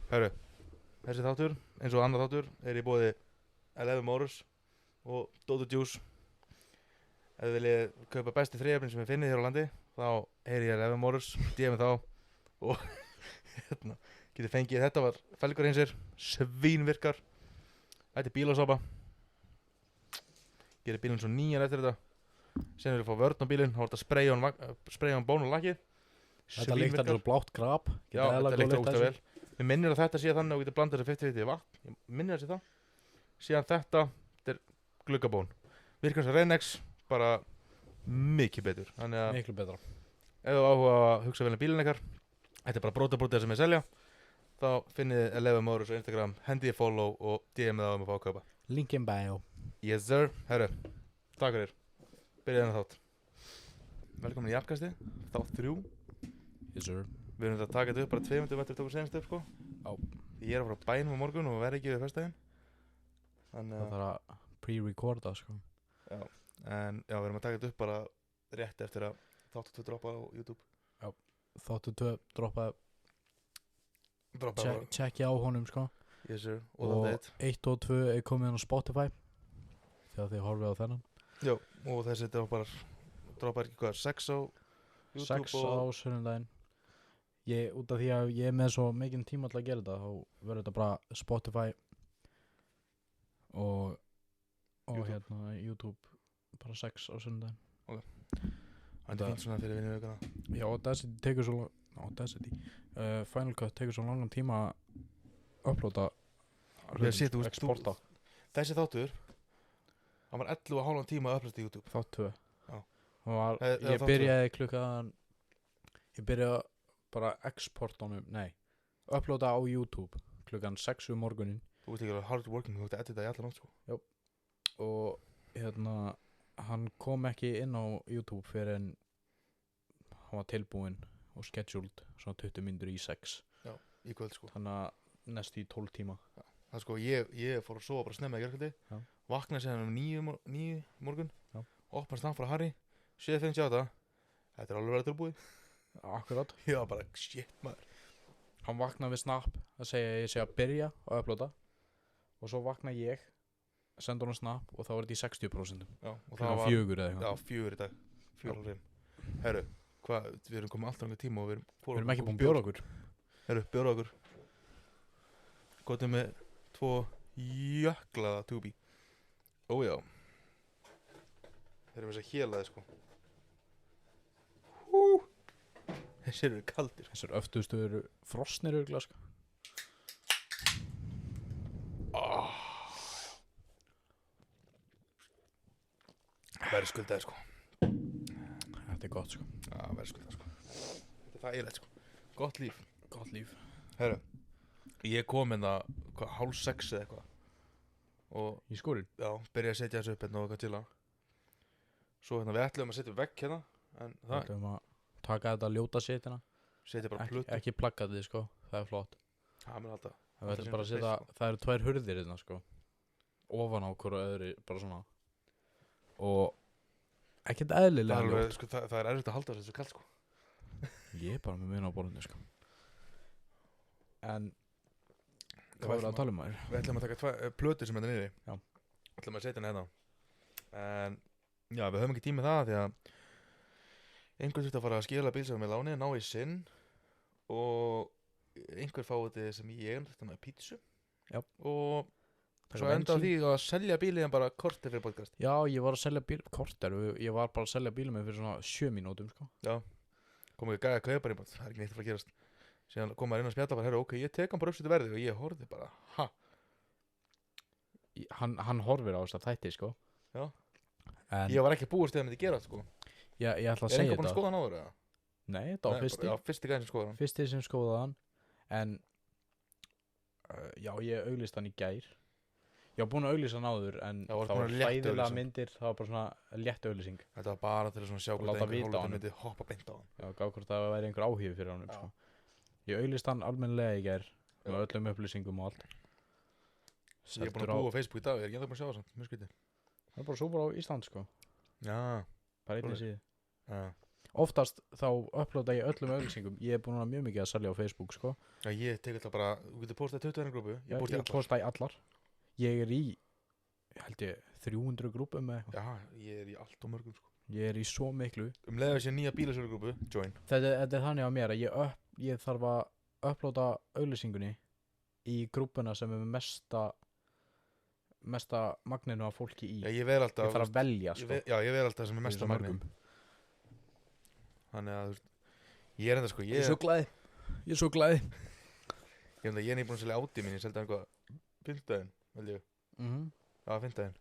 Hörru, þessi þáttur, eins og annar þáttur, í boði 11 Motors og Dodo Juice. Ef þið viljið kaupa bestu þriðjöfnin sem þið finnið hér á landi, þá heyri ég 11 Motors, DM þá og getið fengið. Þetta var felgurhreinsir, svínvirkar. Þetta bílasápa. Gerir bílinn svo nýjan eftir þetta. Sen vil ég fá vörn á bílinn, þá er þetta spraya hann bón og lakið. Þetta líkt alveg blátt grab. Já, þetta líkt ógsta vel. Mér minnir að þetta sé þannig að þú getur blandað þessi 50-50 í vatn. Ég minnir að sé það. Síðan þetta er gluggabón. Virkar sem Renex, bara mikið betur. Þannig að Miklu betra. ef þú áhuga að hugsa vel um bílinn ykkar, þetta er bara brótabrótið sem ég selja, þá finnið þið 11 Motors á Instagram, hendið follow og DM það að fá að kaupa. Link in bio. Yes sir. Herru, takk fyrir. Byrjaði þennan þátt. Velkomin í Jafnkastið, þátt 3. Yes sir. Við erum þetta að taka þetta upp bara 2 minnum eftir að tóku senast upp, sko. Já. Ég er að fara á bænum á morgun og verð ekki við föstudaginn. Þannig Það þarf að pre-recorda, sko. já, en já, við erum að taka þetta upp bara rétt eftir að þáttu 2 droppa á YouTube. Þáttu 2 droppaði, Droppa bara. checkja á honum, sko. Yes sir. Og Og það 1 og 2 er komið inn á Spotify þegar þið horfið á þennan. já, og þessi droppa ekki hvað, 6 á YouTube 6 á sunnudaginn. Út af því að ég er með svo mikinn tíma til að gera þetta, þá verður þetta bara Spotify og YouTube. hérna YouTube bara 6 á sunnudaginn. Það er fínt svona fyrir vinnu aukana. Já, Audacity tekur svo Final Cut tekur svo langan tíma að uploada Ég sé, þú veist, exporta. Þessi þáttur, hann var 11,5 tíma að upplasta í YouTube. Þátt 2. Já. Ég þátt byrjaði klukkan Ég byrjaði bara export honum, uploada á YouTube klukkan 6 morgunin Þú veist ekki alveg hard working, þú veist að edita í allar nátt, sko. og hérna hann kom ekki inn á YouTube fyrir en hann var tilbúinn og scheduled svona 20 mínútur í 6, Í kvöld, sko. þannig að næstu í 12 tíma. Það sko, ég fór að sofa bara snemma í gærkvöldi. Já. Vaknaði síðan um 9 morgun. Já. Opnaði stann frá Harry. Séð finnst ég á þetta. Þetta er alveg verið tilbúið. Akkurat. Já, bara shit, maður. Hann vaknaði við Snap að segja ég sé að byrja að uploada og svo vaknaði ég senda honum Snap og þá var þetta í 60%. Já, og Klukkan 4 eða Já, eitthvað. 4 í dag. 4:05. Herru, hvað, við erum komið alltaf langar tíma og við Við erum ekki búin að bjóra okkur. Herru, bjóra okkur. Góðum með 2 jöklaða tubi. Ójá. Þeir eru með þess að hélaði, sko. Þessir eru kaldir. Þessar öftustu eru frosnir örugglega, sko. Verðskuldaði, sko. Þetta er gott, sko. Já, verðskuldaði, sko. Þetta er þægilegt, sko. Gott líf. Gott líf. Herru, ég kom hérna, hvað, 5:30 eða eitthvað. Og, Í skúrin. já, byrjaði að setja þessu upp hérna og eitthvað til að. Svo hérna, við ætlum að setja upp vegg hérna. En það, Þetta um að taka þetta ljóta sitina. setja bara plötu. Ekki plagga þið, sko. Það er flott. Það mun alltaf. Það verður sem bara að þetta setja, space, það eru 2 hurðir hérna, sko. Ofan á hverju öðru, bara svona. Og ekkert Það er eðlilega alveg, ljótt. sko, það er erfitt að halda þessu kall, sko. Ég er bara með minna á borðinu, sko. En Við hvað er ætlum að tala um maður? Við ætlum að taka plötur sem þetta niðri. Já. Ætlum að setja hérna. En, já, við höfum ekki tíma í það því að einhver þurfti að fara að skila bílsögum með láni, ná í sinn og einhver fáið þetta sem ég þurfti með pítsu. Já. Og Taka svo enda á bensín. því að selja bílinn bara kortir fyrir podcast. Já, ég var að selja bíl, korter, ég var bara að selja bílum með fyrir svona 7 mínútum, sko. Já. Kom ekki að gæja kaupar í bara, það er ekki neitt að fara að gerast. Síðan kom maður inn að spjalla bara, herru, ok, ég tek hann bara upp sér verði og ég horfði bara, ha. Hann horfir á þess að þætti, sko. Já. En Ég var ekki búist til að myndi gera, sko. ég ætla að Er segja einhver búinn að þetta. skoða hann áður, eða? Nei, þetta var Nei, fyrsti. Já, fyrsti gæðin sem skoða hann. Fyrsti sem skoðaði hann. En já, ég auglýst hann í gær. Ég var búinn að auglýsa hann áður en Já, varstu það búinn var að létt hræðilega auglýsa. myndir. Það var bara svona létt auglýsing. Þetta var bara til að svona sjá Og hvort láta einhver vita á hálfleitur honum. myndi hoppa beint á hann. Já, gaf hvort það væri einhver áhugi fyrir honum, Já. sko. Ég auglýst hann almennilega í gær. Með Já. öllum upplýsingum og allt. Ég er búinn að búa á Facebook í dag, ég er ekki ennþá búinn að sjá það samt, mjög skrítið. Það er bara svo bara á Ísland, sko. Já, Bara einnig Svoleiðis. síðu. já. Oftast þá upplóta ég öllum auglýsingum. Ég er búin að mjög mikið að selja á Facebook, sko. Já, ég tek alltaf bara, þú getur postað 20 grúpu, ég posti Ég allar. posta í allar. Ég er í, held ég, 300 grúpum með eitthvað. Já, ég er í allt og mörgum, sko. Ég er í svo miklu. Leiðu sér nýja bílasölu grúpu, join. Þetta er þannig á mér að ég þarf að upplóta auglýsingunni í grúpuna sem er með mesta magninu af fólki í. Já, ég vel alltaf, Ég þarf að velja, sko. ég vel alltaf sem er mesta magni. Þannig að, þú veist, ég er enda, sko, Ég er svo glæði. Ég er nýbúin að selja Audi mín, ég seldi hann eitthvað, 5. held ég. Já, 5.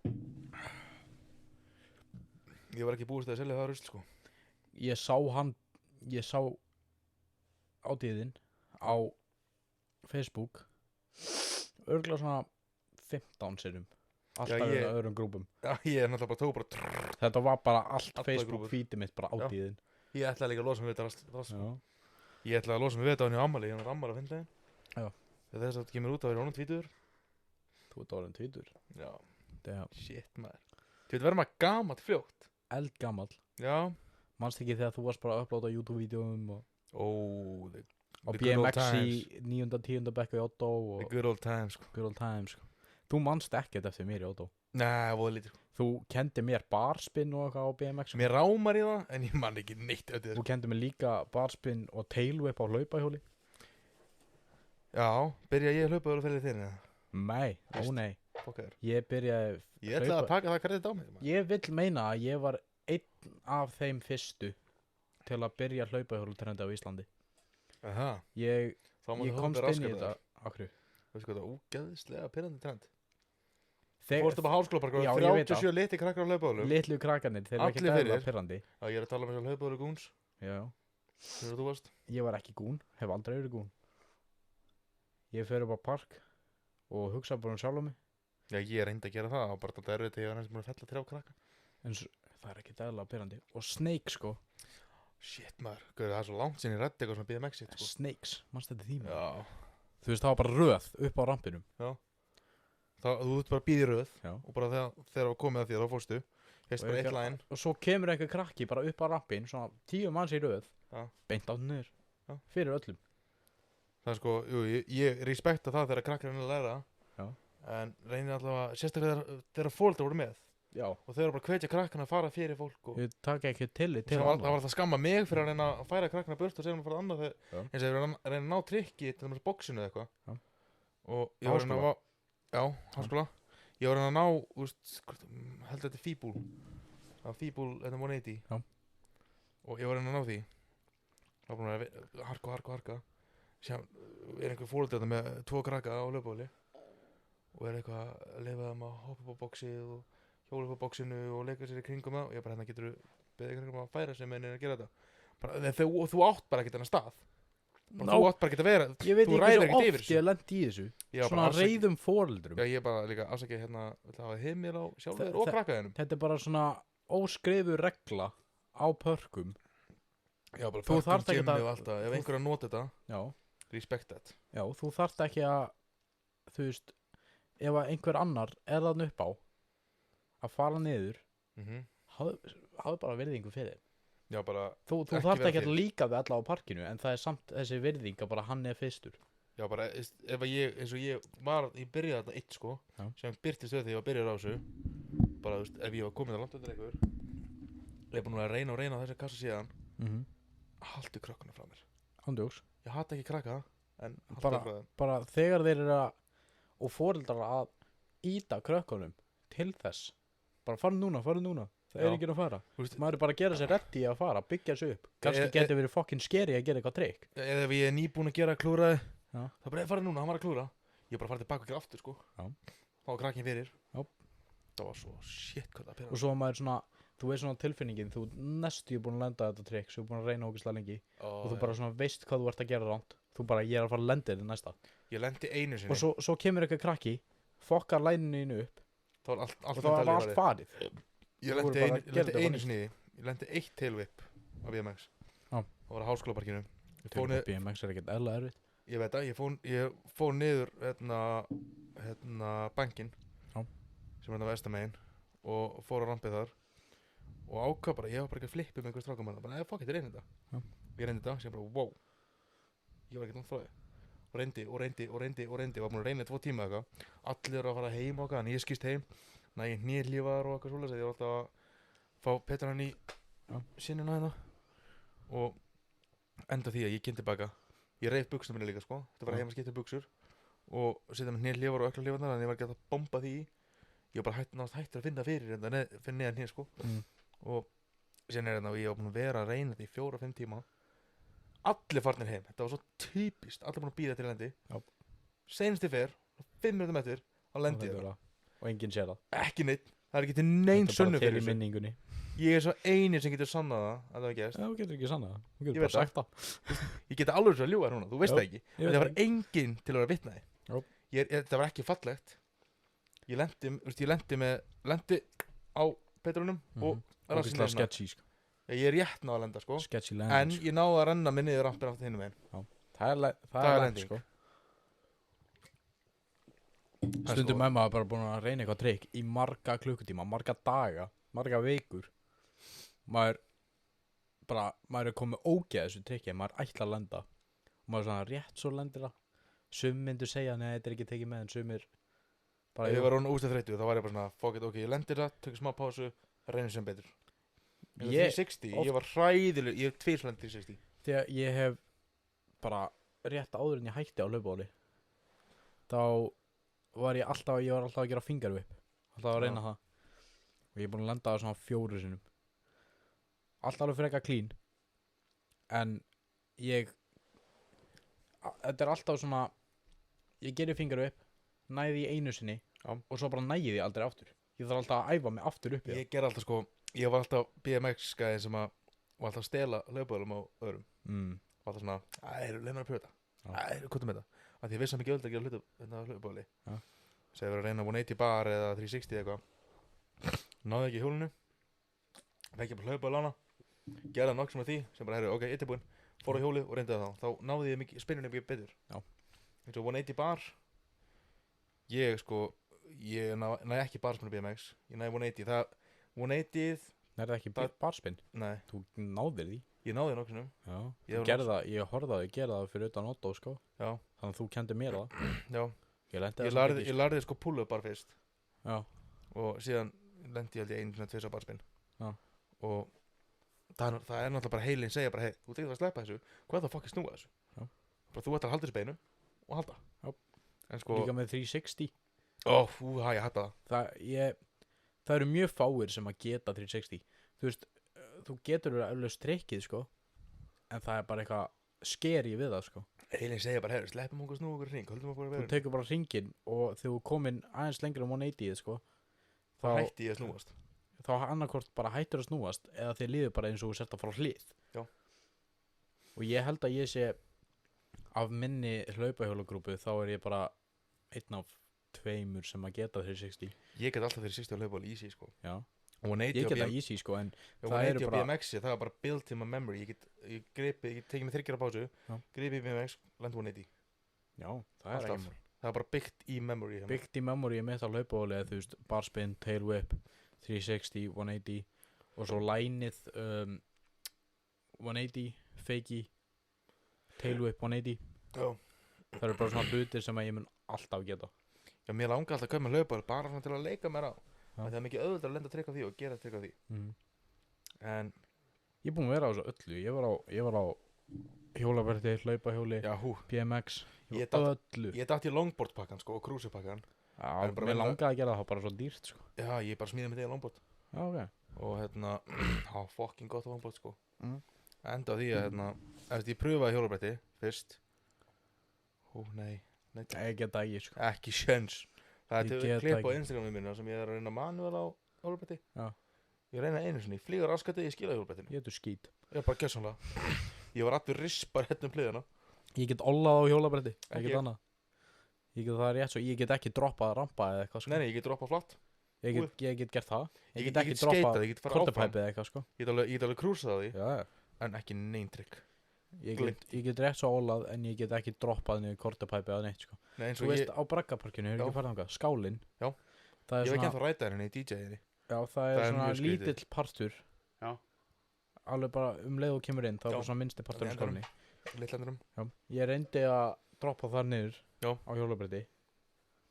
Ég var ekki búist að selja það rusl, sko. Ég sá átíðin á Facebook örgulega svona 15 sinnum. Alltaf Já, í öðrum grúpum. Já, ég er náttúrulega bara tók bara Þetta var bara allt Allar Facebook grúpur. feedið mitt bara átíðin. Ég ætlaði líka að losa mig við þetta rast. Já. Ég ætlaði að losa mig við þetta á henni á ammali, ég var ammali að finna Já. Þegar þess að þetta kemur út að vera honum tvítur. Þú ert orðin tvítur. Já, Damn. shit maður. Þú veit, verður maður gamalt fljótt. Eldgamall. Já. Manst ekki þegar þú varst bara að upplóta YouTube-vídeóum og Ó, the á the good old BMX í times. 9. 10. bekk í Otto The og good old times, sko. good old times, sko. Þú manst ekkert eftir mér í Otto. Nei, voða lítið, sko. Þú kendi mér barspinn og eitthvað á BMX, sko. Mér rámar í það, en ég man ekki neitt eftir Þú þess. kendi mér líka barspinn og tailwhip á hlaupahjóli. Já, byrja ég að hlaupa og fyrir þér, eða? Nei, Veist. nei. Fokka þér. Ég byrjaði, Ég ætlaði að taka það kredit á mig, maður. ég vill meina að ég var einn af þeim fyrstu til að byrja hlaupahjólutrendi á Íslandi. Aha, Ég þá máttu þú komst vera inn í afskapaður. þetta. Akkur. Veistu hvað, það er ógeðslega pyrrandi trend. Þú Þegar fórst upp á háskólapark og Já, ég veit 37 liti krakkar á hlaupahólum. litlu krakkarnir, þeir eru ekki Allir dæla fyrir. pyrrandi. Já, ég er að tala með þess að hlaupahólu gúns. Já. Þegar þú varst. Ég var ekki gún, hef aldrei verið gún. Ég fer upp á park og hugsa bara um sjálf mig. Já, ég reyndi að gera það og bara þetta erfitt þegar ég var næst búin að fella 3 krakka. En það er ekki dæla pyrrandi. Og Snake, sko. Shit maður, Guð, það er svo langt sinni rætti eitthvað svona BMX-ið, sko. Snakes, mannst þetta því maður? Já. Þú veist, það var bara röð upp á rampinum. Þú ert bara að býða í röð Já. og bara þegar það var komið að þér þá fórstu. Heist Og bara ég eitt fer- læn. Og svo kemur eitthvað krakki bara upp á rampin, svona 10 manns í röð. Já. Beint á niður. Já. Fyrir öllum. Það er sko, jú, ég respekta það þegar krakkar er að læra. Já. En reynir allavega, sérstaklega þegar fóreldrar voru með. Já. Og þau eru bara að hvetja krakkana að fara fyrir fólk og Ég taka ekki tillit til það var það að skamma mig fyrir að reyna að færa krakkana burt og segja hann að fara annað Já. þegar eins og þeir eru að reyna að ná trikki til þess bóksinu eða eitthvað. Já. Og ég var að reyna að já, háskóla. Ég var að reyna að ná, held að þetta er Fíbúl. Það var Fíbúl, þetta er 180. Já. Og ég var að reyna að ná því. Það var búin að vera harka. Síðan er einhver fóreldrar þetta með 2 krakka á hlaupahóli og er eitthvað að leyfa þeim að hoppa upp á bóksið og hjóla upp á bóksinu og leika sér í kringum það og ég bara hérna getur beðið kringum að færa sem en að gera þetta bara, þú átt bara ekkert þennan stað bara, þú átt bara ekkert að vera Ég veit þú ekki ræður svo ekkert yfir oft þessu. ég lendi í þessu. Ég var Svona bara afsakið- reyðum foreldrum. já ég bara líka afsakið hérna það hafa heimil á sjálfur Þe- og þe- krakkaðinum Þetta er bara svona óskrifu regla á pörkum. já bara Þú pörkum, þarft ekkert gymmi að- og alltaf ef þú- einhver að nota þetta Já. respect that Já, þú þarft ekki að, þú veist, ef að einhver annar er þann upp á að fara niður, hafðu bara virðingu fyrir þeim. já bara Þú Ekki þarft vera ekki að fyrir. líka við alla á parkinu, en það er samt þessi virðing að bara hann er fyrstur. já bara ef að ég eins og ég byrjaði þarna eitt sko Já. sem byrtist við þegar ég var byrjaður á þessu bara þú veist ef ég var komin að langt undir einhver ég er búin að reyna á þessi kassa síðan haltu krakkuna frá mér Ándjóks. ég hata ekki krakka en haltu Bara- það frá þeim Bara þegar þeir eru að, og foreldrar að íta krökkunum til þess. Bara farðu núna. Það er Já. ekki að fara. Þú veist, Maður er bara að gera sér rétt í að fara, byggja sér upp. Kannski E- e- getur verið fucking skeri að gera eitthvað trikk. eða ef ég er nýbúin að gera klúraði Já. þá bara farið núna, hann var að klúra ég bara farið tilbaka og gera aftur sko Já. þá var krakkin fyrir Já. það var svo shit hvað það Og pyrra svo maður svona, þú veist svona tilfinningin, þú næstu búin að lenda þetta trikk, svo búin að reyna ógeðslega lengi og þú bara svona veist hvað þú ert að gera ránt. Þú bara, ég er að fara að lenda þetta næsta. ég lendi einu sinni Og svo kemur eitthvað krakki, fokkar læninu upp þá var allt og það var allt farið. ég Þú voru lendi bara að gera þetta einu bara sinni í því. Ég lendi eitt tailwhip á BMX Já. það var á háskólaparkinu Ég fór Fór niður- BMX er ekkert eðla erfitt. ég veit að ég fór niður bankin Já. sem er það vestamegin og fór á rampið þar og ákvað bara, ég var bara ekki að flippa með einhver strákum hann, bara, fuck it, reyndi þetta. Já. Ég reyndi þetta, sem bara, wow. Ég var ekki langt frá því. Og reyndi, var búin að reyna í 2 tíma eða eitthvað. Allir eru að fara heim og eitthvað, en ég skýst heim. Næ, hnélífaðar og eitthvað svoleiðis, ég var alltaf að fá Petra hann í sinnuna hérna. Og enda því að ég kynnt tilbaka. Ég reif buxuna minni líka, sko. Þetta var heima skipta buxur. Og setja með hnélífar og öklarlífarnar, en ég var ekki að bomba því í. Ég var bara hættur að finna fyrir neðan hér, sko. Og síðan hérna, og ég var búin að vera að reyna þetta í 4-5 tíma. Allir farnir heim, þetta var svo typist, allir búin að bíða til lendi. Seinasti fer, 5 minútum eftir, á lendi það. Og enginn sér það. Ekki neitt, það er ekki til neinn sönnu fyrir þessu. Þetta er bara til í minningunni. Ég er svo eini sem getur sannað það, að það var gæst. Já, þú getur ekki sannað það, þú Ég getur veit bara sagt það. Ég geti alveg svo að ljúga núna, þú veist Já, það ekki. ég veit Það var það. enginn til að vera vitnaði. Þetta var ekki fallegt. Ég lendi á Petrunum og rassinn Ógeðslega sketchy, sko. Ég er rétt náða að lenda, sko. Sketchy En landing, ég náði að renna minni yfir rampin aftur hinum megin. Það það er er landing, landing. sko. er Stundum sko- með maður bara búin að reyna eitthvað trikk í marga klukkutíma, marga daga, marga vikur. Maður er komið ógeð þessu trikki, maður ætla að lenda. Og maður er svona rétt svo lendir það. Sum myndu segja, nei, þetta er ekki tekið með, en sumir bara, Ég var hún úrstæð þreyttu og þá var ég bara svona, fuck it, ok, ég lendir það, tökur smá pásu, reynir sem betur. En Ég- 360, oft- ég var hræðileg, ég hef tvíslend 360. þegar ég hef bara rétt áður en ég hætti á hlaupbóli, þá var ég alltaf að gera fingervip, alltaf að reyna Já. það. Og ég er búin að lenda það svona 4 sinnum. Alltaf alveg frekar clean, en þetta er alltaf svona, ég gerir fingervip, næði í einu sinni, Já. og svo bara næði því aldrei aftur. Ég þarf alltaf að æfa mig aftur upp í það. Ég ger alltaf sko, ég var alltaf BMX-gæði sem að var alltaf að stela hlaupbólum á öðrum. Var alltaf svona, leið mér að pröfa þetta. Kottum með þetta. Af því ég vissi að mikið öll að gera hlaupbóli. Já. Segði verið að reyna 180 bar eða 360 eitthvað. Náði ekki í hjólinu. Fekk ég bara hlaupból á hana. Gerði nokk sem að því, sem bara, ok, eitt er búinn. Fór á hjólið og reyndi það þá. Þá náði ég mikið, spinnunni mikið betur. Já. Eins og 180 bar. Ég næ ekki barspinn á BMX. Ég næ 180. 180, Er það ekki Það- barspinn? nei, Þú náðir því. ég náði nokk sinnum. Já, Ég var ég horfði að þau gera það fyrir utan Otto, sko. Já, Þannig að þú kendi mér það. já. Ég lendi Ég það lærði sko pull-up bar fyrst. Já, Og síðan lendi ég held ég einu svona 2 barspinn. Já. Og það er náttúrulega bara heilin segja bara, hey, þú tekur það að sleppa þessu. Hvað það fokk snúa þessu? Já. Bara þú ætlar að halda þessu beinu og halda. Já. En sko, líka með 360. ég hætta það. Það eru mjög fáir sem að geta 360. Þú veist, þú getur verið alveg strekkið, sko. En það er bara eitthvað skeri við það, sko. Heilin segja bara, hey, sleppum okkur snúa okkur hring, höldum okkur Þú að vera. tekur bara hringinn og þegar þú komin aðeins lengur um 180, sko. Það hætti ég að snúast. Þá annarkvort bara hættur að snúast eða þið líður bara eins og þú sért að fara á hlið. Já. Og ég held að ég sé af minni hlaupahjólagrúpu þá er ég bara einn af 2 sem að geta 360. Ég get alltaf 360 á hlaupból easy, sko. Já. Og 180 Ég á geta easy, sko, en Já, það eru 180 á bara- BMX-i, það var bara built in my memory. Ég tekið mig 3 pásu, Já. gripi í BMX, lendi 180. já, það er Alltaf. ekki Það var bara byggt í memory. hjá mér. byggt í memory mitt á hlaupahjóli eða þú veist, barspin, tail whip, 360, 180 og svo lænið 180, fakey, tail whip 180. Já. Það eru bara svona hlutir sem að ég mun alltaf geta. Já, mér langar alltaf að kaupa með hlaupból bara svona til að leika mér á. Já. Það er mikið auðvitað að lenda trikk á því og gera trikk á því. En, Ég er búinn að vera á þessu öllu. Ég var á hjólaberti, hlaupahjóli, já, BMX, Ég öllu. ég datt í longboard pakkan, sko, og cruiser pakkan. Já, en bara mér venjulega- langaði að gera það bara svo dýrt, sko. Já, ég bara smíði með því longboard. Já, ok. Og fucking gott longboard, sko. Mhm. Enda á því að, ég pröfaði hjólabretti fyrst. Nei, Ég get það ekki, sko. ekki sjens. Það Ég er til get klipp á ekki. Instagraminu minna sem ég er að reyna manuál á hjólabretti. Já. Ég reyna einu sinni, flýgur raskati, ég skila hjólabrettinu. Ég getur skít. Ég er bara gjössanlega. Ég var allur rispar hérna pliðina. Ég get ollað á hjólaberti, Ekki ekkert ég. annað. Ég get það rétt svo, ég get ekki droppað rampa eða eitthvað, sko. Nei, ég get droppað flatt. Ég get gert það. Ég get Ég ekki get skeitað, droppað ég get farið áfram. kortepæpið eða eitthvað, sko. Ég get alveg krúsað á því, Já, en ekki neinn trikk. ég get rétt svo ollað en ég get ekki droppað niður kortepæpið eða neitt, sko. Nei, eins Þú og veist, ég á Braggaparkinu, hefur Já. ekki farið þangað, skálinn. Já. Það er hef ekki svona, ennþá rætað henni í DJ-inni. já, það það er er svona mjög skrítið. lítill partur alveg bara leið og kemur inn, þá er Já. bara svona minnsti partur af Þarna í skálinni. Litlandurum. Já, ég reyndi að droppa þar niður Já. á hjólabretti.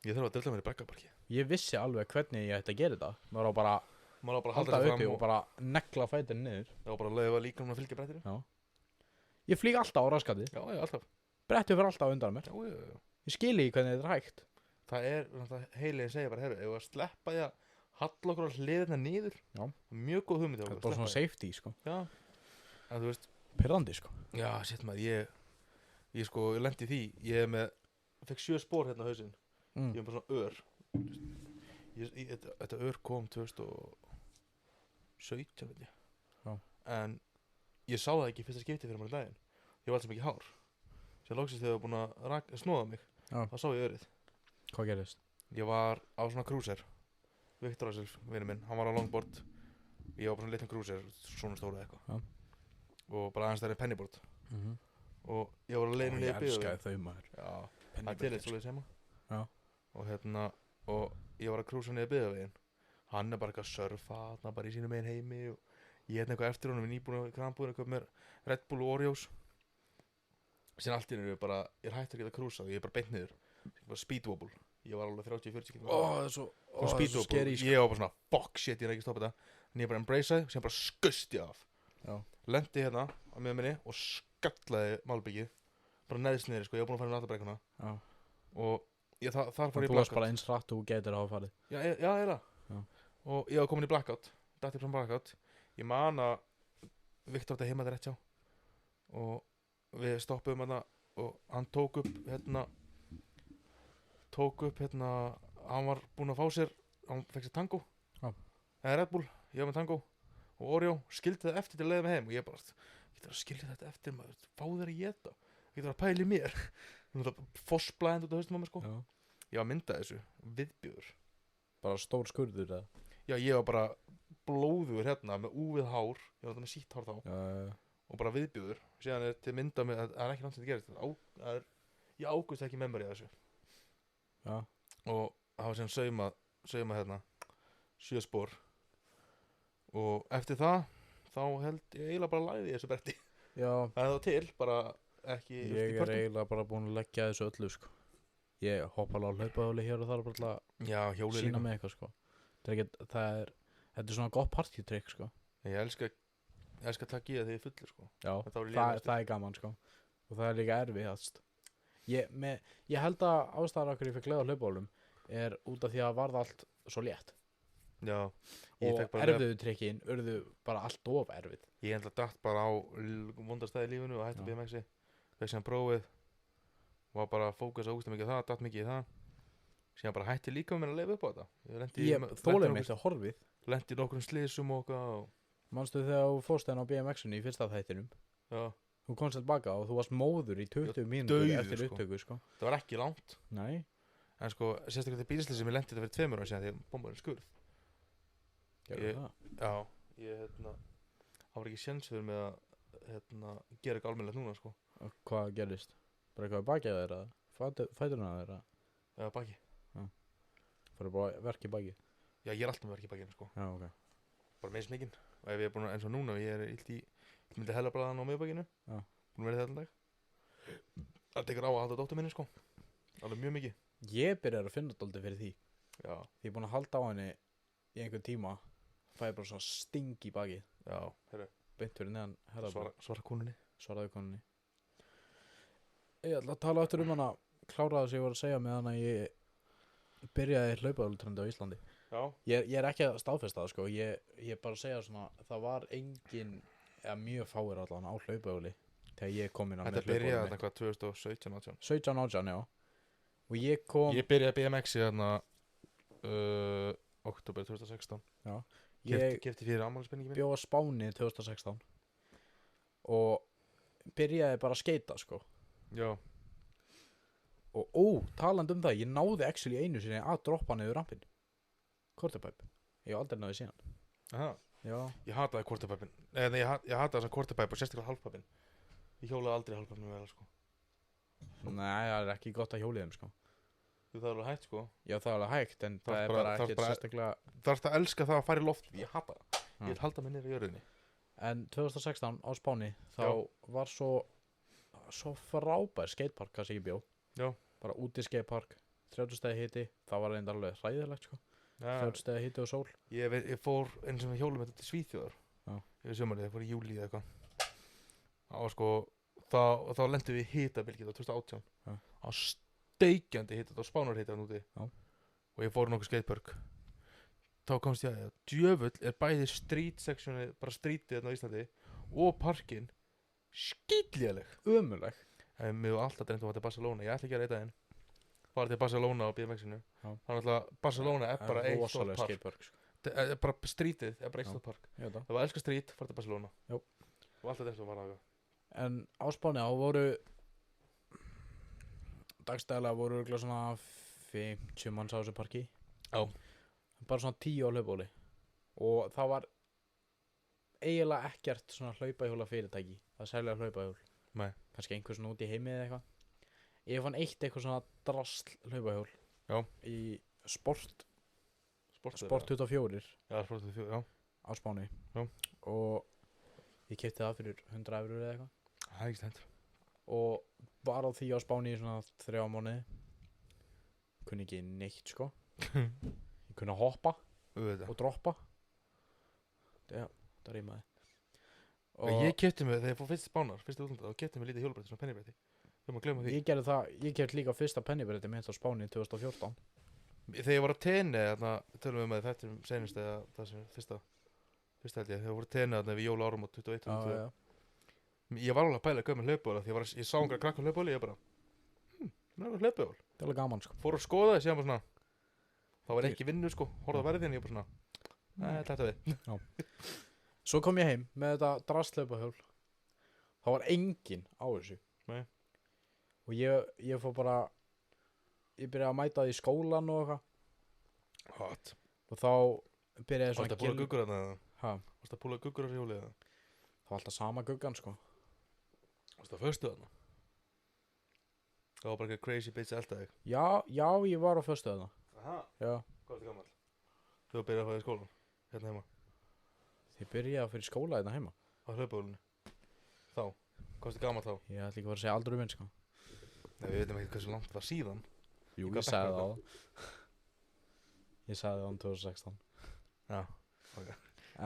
Ég þarf að dilla mér í brekkaparki. Ég vissi alveg hvernig ég ætti að gera þetta. Maður á bara Maður á bara að halda halda sig uppi fram og bara negla fætin niður. Já, bara leiða líka að fylgja brettinu. Já. Ég flýg alltaf á raskatið. Já, alltaf. Brettið fyrir alltaf undan mér. Já. Ég skili hvernig þetta er hægt. Það er, heilið segja bara, herru, ef að sleppa því að halla okkur á hliðina niður. Já. Mjög góð hugmynd hjá Það okkur er bara svona safety, sko. Já. En þú veist, Pirrandi, sko. já, shit maður, ég sko, ég lendi í því. Ég er með, fekk 7 spor hérna á hausinn. Ég er bara svona ör. Þetta ör kom 2017, veit ég. Já. En ég sá það ekki í fyrsta skipti fyrir maður daginn. Ég var alltaf mikið hár. Sér loksist þegar ég var búin að snóða mig. Já. Þá sá ég örið. Hvað gerðist? Ég var á svona cruiser. Viktor Aself, vinur minn, hann var á longboard. Ég var bara svona litlum cruiser, svona stóra eða eitthvað. Já. Og bara aðeins það er pennyboard. Mhm. Og ég var að leiðinu Ég niður byggðu. elskaði þau, maður. Já, það er til eitt svoleiðis heima. Já. Og og ég var að cruisa niður byggðaveginn. Hann er bara eitthvað að surfa þarna bara í sínum megin heimi og ég eitthvað eftir honum, við nýbúin að krambúin eitthvað með Red Bull og Oreos. Síðan allt í hennu ég er hægt að geta cruisa og ég er bara beint niður. Bara speed wobble. Ég var alveg 30-40 km. Það er svo Speed wobble. scary, sko. Ég var bara svona, fuck shit, ég er ekki að stoppa þetta. En ég bara embraceaði og síðan bara skust ég af. Já. Lendi hérna á miðjum minni og skallaði malbyggið. Bara neðst niður, sko, ég var búin að fara með allabrekkuna. Já. Og þar fór Þú ég varst blackout. bara eins hratt og þú getur að hafa farið. Já, ég er það. Já. Og ég var komin í blackout. Dætti frá blackout. Ég man að Viktor þetta heima þetta rétt hjá. Og við stoppuðum hérna og hann tók upp hann var búinn að fá sér, hann fekk sér tango. Já. Eða Red Bull, ég var með tango og Oreo, skildi það eftir til að leiða mig heim og ég bara, ég þarf að skilja þetta eftir maður, fá þér að geta, ég þarf að pæla í mér. Fossblæðend út af haustum á mér, sko. Já. Ég var að mynda þessu, viðbjöður. Bara stór skurður eða? Já, ég var bara blóður hérna með úfið hár, ég var þetta með sítt hár þá Já. og bara viðbjöður. Síðan er til mynda með, það er ekki langt sem þetta gerist, ég águst ekki með mér í þessu. Já. Og það var síðan saumað hérna 7 spor og eftir það þá held ég eiginlega bara lagði í þessu bretti. Já. Það er þá til, bara ekki Ég er eiginlega bara búinn að leggja þessu öllu, sko. Ég hoppa alveg á hlaupaðáli hér og þar bara til að Já, hjólið sína líka. mig eitthvað, sko. Þetta er svona gott partytrykk, sko. Ég elska að taka í það þegar ég er fullur, sko. Já, En þá er ég eftir. það er gaman, sko. Og það er líka erfiðast. Ég held að ástæðan okkur ég fekk leið á hlaupahjólum er út af því að varð allt svo létt. Já, ég Og fekk bara erfiðu trykkin urðu bara allt of erfið. Ég enda datt bara á vondastæði í lífinu og hætti Já. BMX-i. Fekk síðan prófið. Var bara að fókusa ógust mikið á það, datt mikið í það. Síðan bara hætti líka með mér að leifa upp á þetta. Ég þólið mitt að horfið. Lendi í nokkrum slysum og eitthvað og Manstu þegar þú fórst þennan á BMX-unni í fyrsta þættinum? já, Þú komst tilbaka og þú varst móður í 20 mínútur dauður, eftir sko. upptöku, sko. það var ekki langt. Nei. En sko, sérstaklega þetta bílslýsi sem ég lendi þetta fyrir 2 ára síðan því að bombaðurinn skurð. Gerðu Ég- það? Já, það var ekki séns fyrir mig að gera ekki almennilegt núna, sko. Og hvað gerðist? Bara eitthvað bakið á þeirra? Fæturna á þeirra? Eða baki. Fóru bara verk í bakið? Já, ég er alltaf með verk í bakinu, sko. Já, ok. Bara meins mikinn. Og ef ég er búin að, eins og núna, ég er illt í myndi hellablaðan á miðbakinu. Já. Búin að vera þetta dag. Það tekur á að halda dóttur minni, sko. Alveg mjög mikið. Ég byrjar að finna dóldi fyrir því. Já, Ég er búinn að halda á henni í einhvern tíma. Fæði bara svona sting í bakið. já, herru, Beint fyrir neðan herðabrú. svara konunni. Svaraði konunni. Ég ætla að tala eftir hana. Klára það sem ég var að segja með hana. Ég byrjaði hlaupahjólutrendi á Íslandi. Já. Ég er ekki að staðfesta það, sko. Ég bara að segja svona. Það var engin, eða mjög fáir allan á hlaupahjóli þegar ég kom inn á Þetta byrjaði þarna hvað 2017-18. 17-18, já. Og ég kom. Ég byrjaði BMX-i þarna oktober 2016. Já. Kefti fyrir afmælispenningi minn. Bjó á Spáni 2016 og byrjaði bara að skeita, sko. Já. Og talandi um það, ég náði actually einu sinni að droppa niður rampin. Quarterpipe. Ég hef aldrei náði síðan. Aha. Já. Ég hataði quarterpipin. Nei, ég hataði þessa quarterpipe og sérstaklega halfpipin. Ég hjólaði aldrei halfpipinu vel, sko. Nei, það er ekki gott að hjólið þeim, sko. Þú það er alveg hægt, sko. Já, það er alveg hægt, en Það það er er bara- bara það er ekki bara- sérstaklega. Það er að elska það að fara í loft. Ég hata það. Já. Ég vil halda mig niður í jörðinni. En 2016 á Spáni þá var svo frábær skatepark hvað sem ég bjó. Já. Bara úti skatepark, 30 stæði hiti, það var reyndar alveg hræðilegt sko. Ja, 30 stæði hiti og sól. ég fór eins og með hjólum þetta til Svíþjóðar. Já. Yfir sumarið, ég fór í júlí eða eitthvað. Og sko, þá lendum við í hitabylgju á 2018. Já. Á steikjandi hita, á Spánarhita úti. Já. Og ég fór nokkuð skatepark. Þá komst ég að djöfull er bæði street sectionið, bara streetið þarna á Íslandi og parkin skýtléleg. Ömuleg. Mér var alltaf dreymt að fara til Barcelona, ég ætla ekki að reyta þinn. Fara til Barcelona og BMX-inu. Já. Þannig að Barcelona er bara eitt stórt rosaleg park. skatepark sko. Bara streetið er bara eitt Já. stórt park. Ég veit það. Það var elska street, fara til Barcelona. Jú. Og alltaf dreymt að fara það. En á Spáni þá voru dagstæðilega voru örugglega svona 50 manns á þessu parki. Já. Bara svona 10 á hlaupbóli. Og það var eiginlega ekkert svona hlaupahjóla fyrirtæki að selja hlaupahjól. Nei. Kannski einhver svona út í heimi eða eitthvað. Ég fann eitt eitthvað svona drasl hlaupahjól. Já. Í Sport Sport 24 Já, Sport 24, já. á Spáni. Já. Og ég keypti það fyrir 100 eurur eða eitthvað. Það er ekki stend. Og var á því á Spáni í svona 3 mánuði. Kunni ekki neitt sko. Ég kunni að hoppa Auðvitað. og droppa. Já, það rýmaði. Ég keypti mig, þegar ég fór fyrst Spánar, fyrst útlanda, þá keypti mig lítið hjólabretti, svona pennibretti. Þau maður glemma því. Ég gerði það, ég keypti líka fyrsta pennibretti mitt á Spáni 2014. Þegar ég var á tenni, þarna, tölum við með þetta senust eða það sem fyrsta held ég, þegar ég voru á tenni þarna við jóla árum á 21 og 22. Ég var alveg að pæla að gauð með hlaupbóla því ég sá einhverja krakka á hlaupbóli, ég bara það er hlaupból. Það er alveg gaman sko. Fór að skoða það, síðan bara svona þá var ekki vinnu sko, horfði á verðin, ég bara svona þetta við. Svo kom ég heim með þetta drasthlaupahjól. Það var enginn á þessu. Nei. Og ég fór bara, ég byrjaði að mæta því í skólan og eitthvað. Hot. Og þá byrjaði Varst svona að púla guggur þarna eða? Ha, Varst að púla guggur á þessu hjóli eða? það var alltaf sama guggan sko. Varst að föstu þarna? Það var bara eitthvað crazy bitch elda þig. Já, ég var á föstu þarna. Aha. Já, Hvað ertu gamall? Þú byrjaði að fara í skólan, hérna heima, ég byrjaði að fyrir skóla þetta heima. á hlaupbólunni. Þá, hvað ertu gamall þá? Ég ætla ekki að fara að segja aldur minn sko. Nei, við veitum ekki hversu langt það var síðan. Jú, Hvað ég sagði bekk var það á. Ég sagði það á 2016. Já.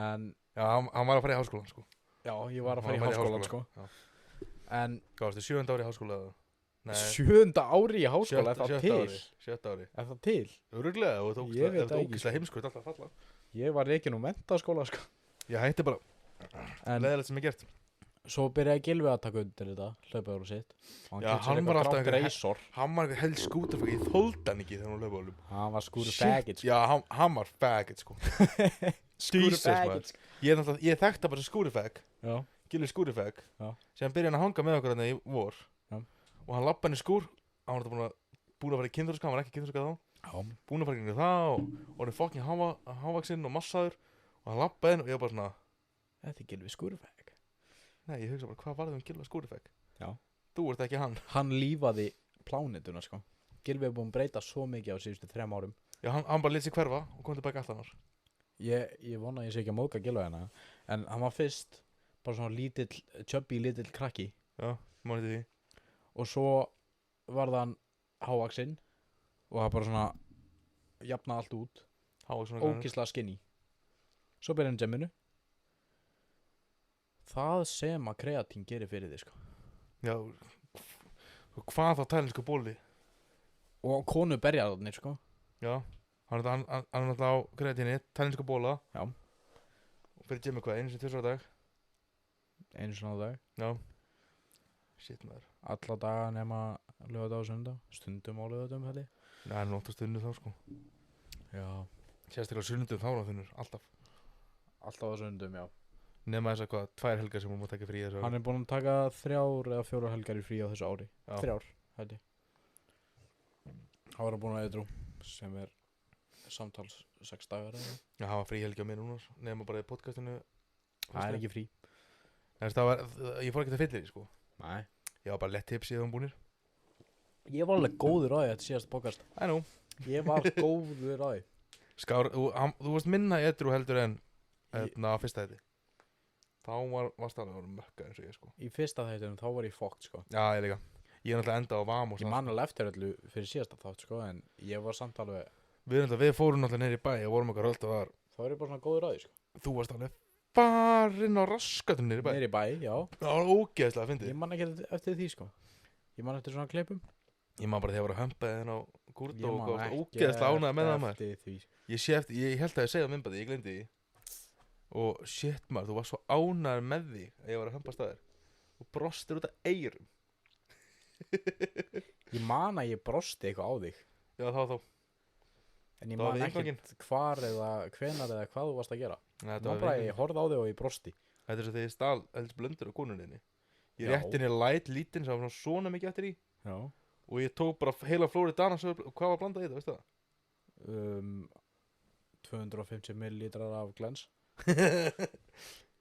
En, Já, hann var að fara í háskólan, sko. já, ég var að fara í Hann var háskólan sko. Já. En Hvað varstu, 7. ári í háskóla eða? Nei, 7. ári í háskóla, er það sjötta til? ári. 7. ári. Er það til? Öruglega, og þú Ég veit það ekki, ógislega sko. heimskuð alltaf að falla. Ég var reikin úr menntaskóla sko. Ég hætti bara, En leðilegt sem ég gert. svo byrjaði Gylfi að taka undir þetta hlaupahjólu sitt. Og Já, keypti sér hann var eitthvað alltaf grátt einhver- reysor. Hann var eitthvað held skútafag, ég þóldi hann ekki þegar hann var á hlaupbólum. Hann var skúru Shit. faggot sko. Já, hann var faggot, sko. Skúru Jesus, faggot maður. sko. Ég þekkti hann bara sem skúrifag, Já, Gylfi skúrifag. Já. Sem byrjaði hann að hanga með okkur hann í vor. Já. Og hann lappa hann í skúr, hann var búin að fara í kynþróska, hann var ekki kynþróska þá. já. Búin að fara í það og hann er fucking hávaxinn og massaður. Og hann lappaði inn og ég var bara svona, Þetta er Gylfi skúru fag. nei, ég hugsa bara, hvað varði um Gylfi skúrifag? Já. Þú ert ekki hann. Hann lífaði plánetuna sko. Gylfi er búinn að breyta svo mikið á síðustu 3 árum. Já, hann bara lét sig hverfa og kom tilbaka allt annar. Ég vona að ég sé ekki að móðga Gylfi hérna. En hann var fyrst bara svona lítill, chubby lítill krakki. Já, mánið því. Og svo varð hann hávaxinn. Og það bara svona jafnaði allt út. Hávaxinn og Ógislega skinny. Svo byrjaði hann gemminu. Það sem að kreatín gerir fyrir þig sko. Já, og hvað þá tælinsku bóli? Og konu berjarðarnir sko. Já, hann er náttúrulega á kreatíni, tælinsku bóla. Já. Og fyrir gymmi hvað, einu sem 2 á dag? Einu svona á dag. Já. Shit maður. Alla daga nema lögadag og sundag. Stundum á lögadagum held ég. Já, hann er náttúrulega stundu þá sko. Já. Sérstaklega sunnundum þá er þunnur, alltaf. Alltaf á sundum, já. Nema þess að hvað, 2 helgar sem hún má taka frí þessu ári. Hann er búinn að taka 3 eða 4 helgar í frí á þessu ári. Já. 3 held ég. Hann var búinn að edrú sem er samtals 6 dagar eða. Já, hann var frí helgi á mér núna, nema bara í podcastinu. Það er ekki frí. Ég fór ekki til fyllir, sko. Nei. Ég var bara lett tipsið þegar hún búinir. Ég var alveg góður á því þetta síðast podcast. I know. Ég var góður á því. Skár, þú varst minna edru heldur en á fyrsta þetta. Þá varst alveg að mökka eins og ég sko. Í fyrsta þættunum þá var ég fókt sko. Já, ég líka. Ég er náttúrulega enda á VAM og Ég man alveg eftir öllu fyrir síðasta þátt sko. En ég var samt alveg, Við fórum náttúrulega neyri í bæ og vorum okkar öll og þar. þá er ég bara svona góður að því sko. Þú varst alveg farinn á raskatum neyri í bæ. Niður í bæ, já. Það var ógeðslega að fyndi. Ég man ekki eftir því sko. Ég man eftir svona klippum. Ég man bara þegar ég var að hömpa þinn á Gúrd Ég og man varst ekki ógeðslega ánægð með það maður. eftir því. Ég held að ég segja á myndbandi, ég glemdi því. Og shit maður, þú varst svo ánægð með því að ég var að hömpa staðir. Þú brostir út af eyrum. Ég man að ég brosti eitthvað á þig. Já, þá. En ég Það var man við innganginn. ekkert hvar eða hvenar eða hvað þú varst að gera. Nei, Ég man bara að ég horfði á þig og ég brosti. Þetta er svo þegar ég stál helst blöndur á konunni. Ég Já. rétti henni light lítinn sem var svona mikið eftir í. Já. Og ég tók bara heila flórið dana og hvað var blandað í þetta, veistu það? 250 millilitrar af glens.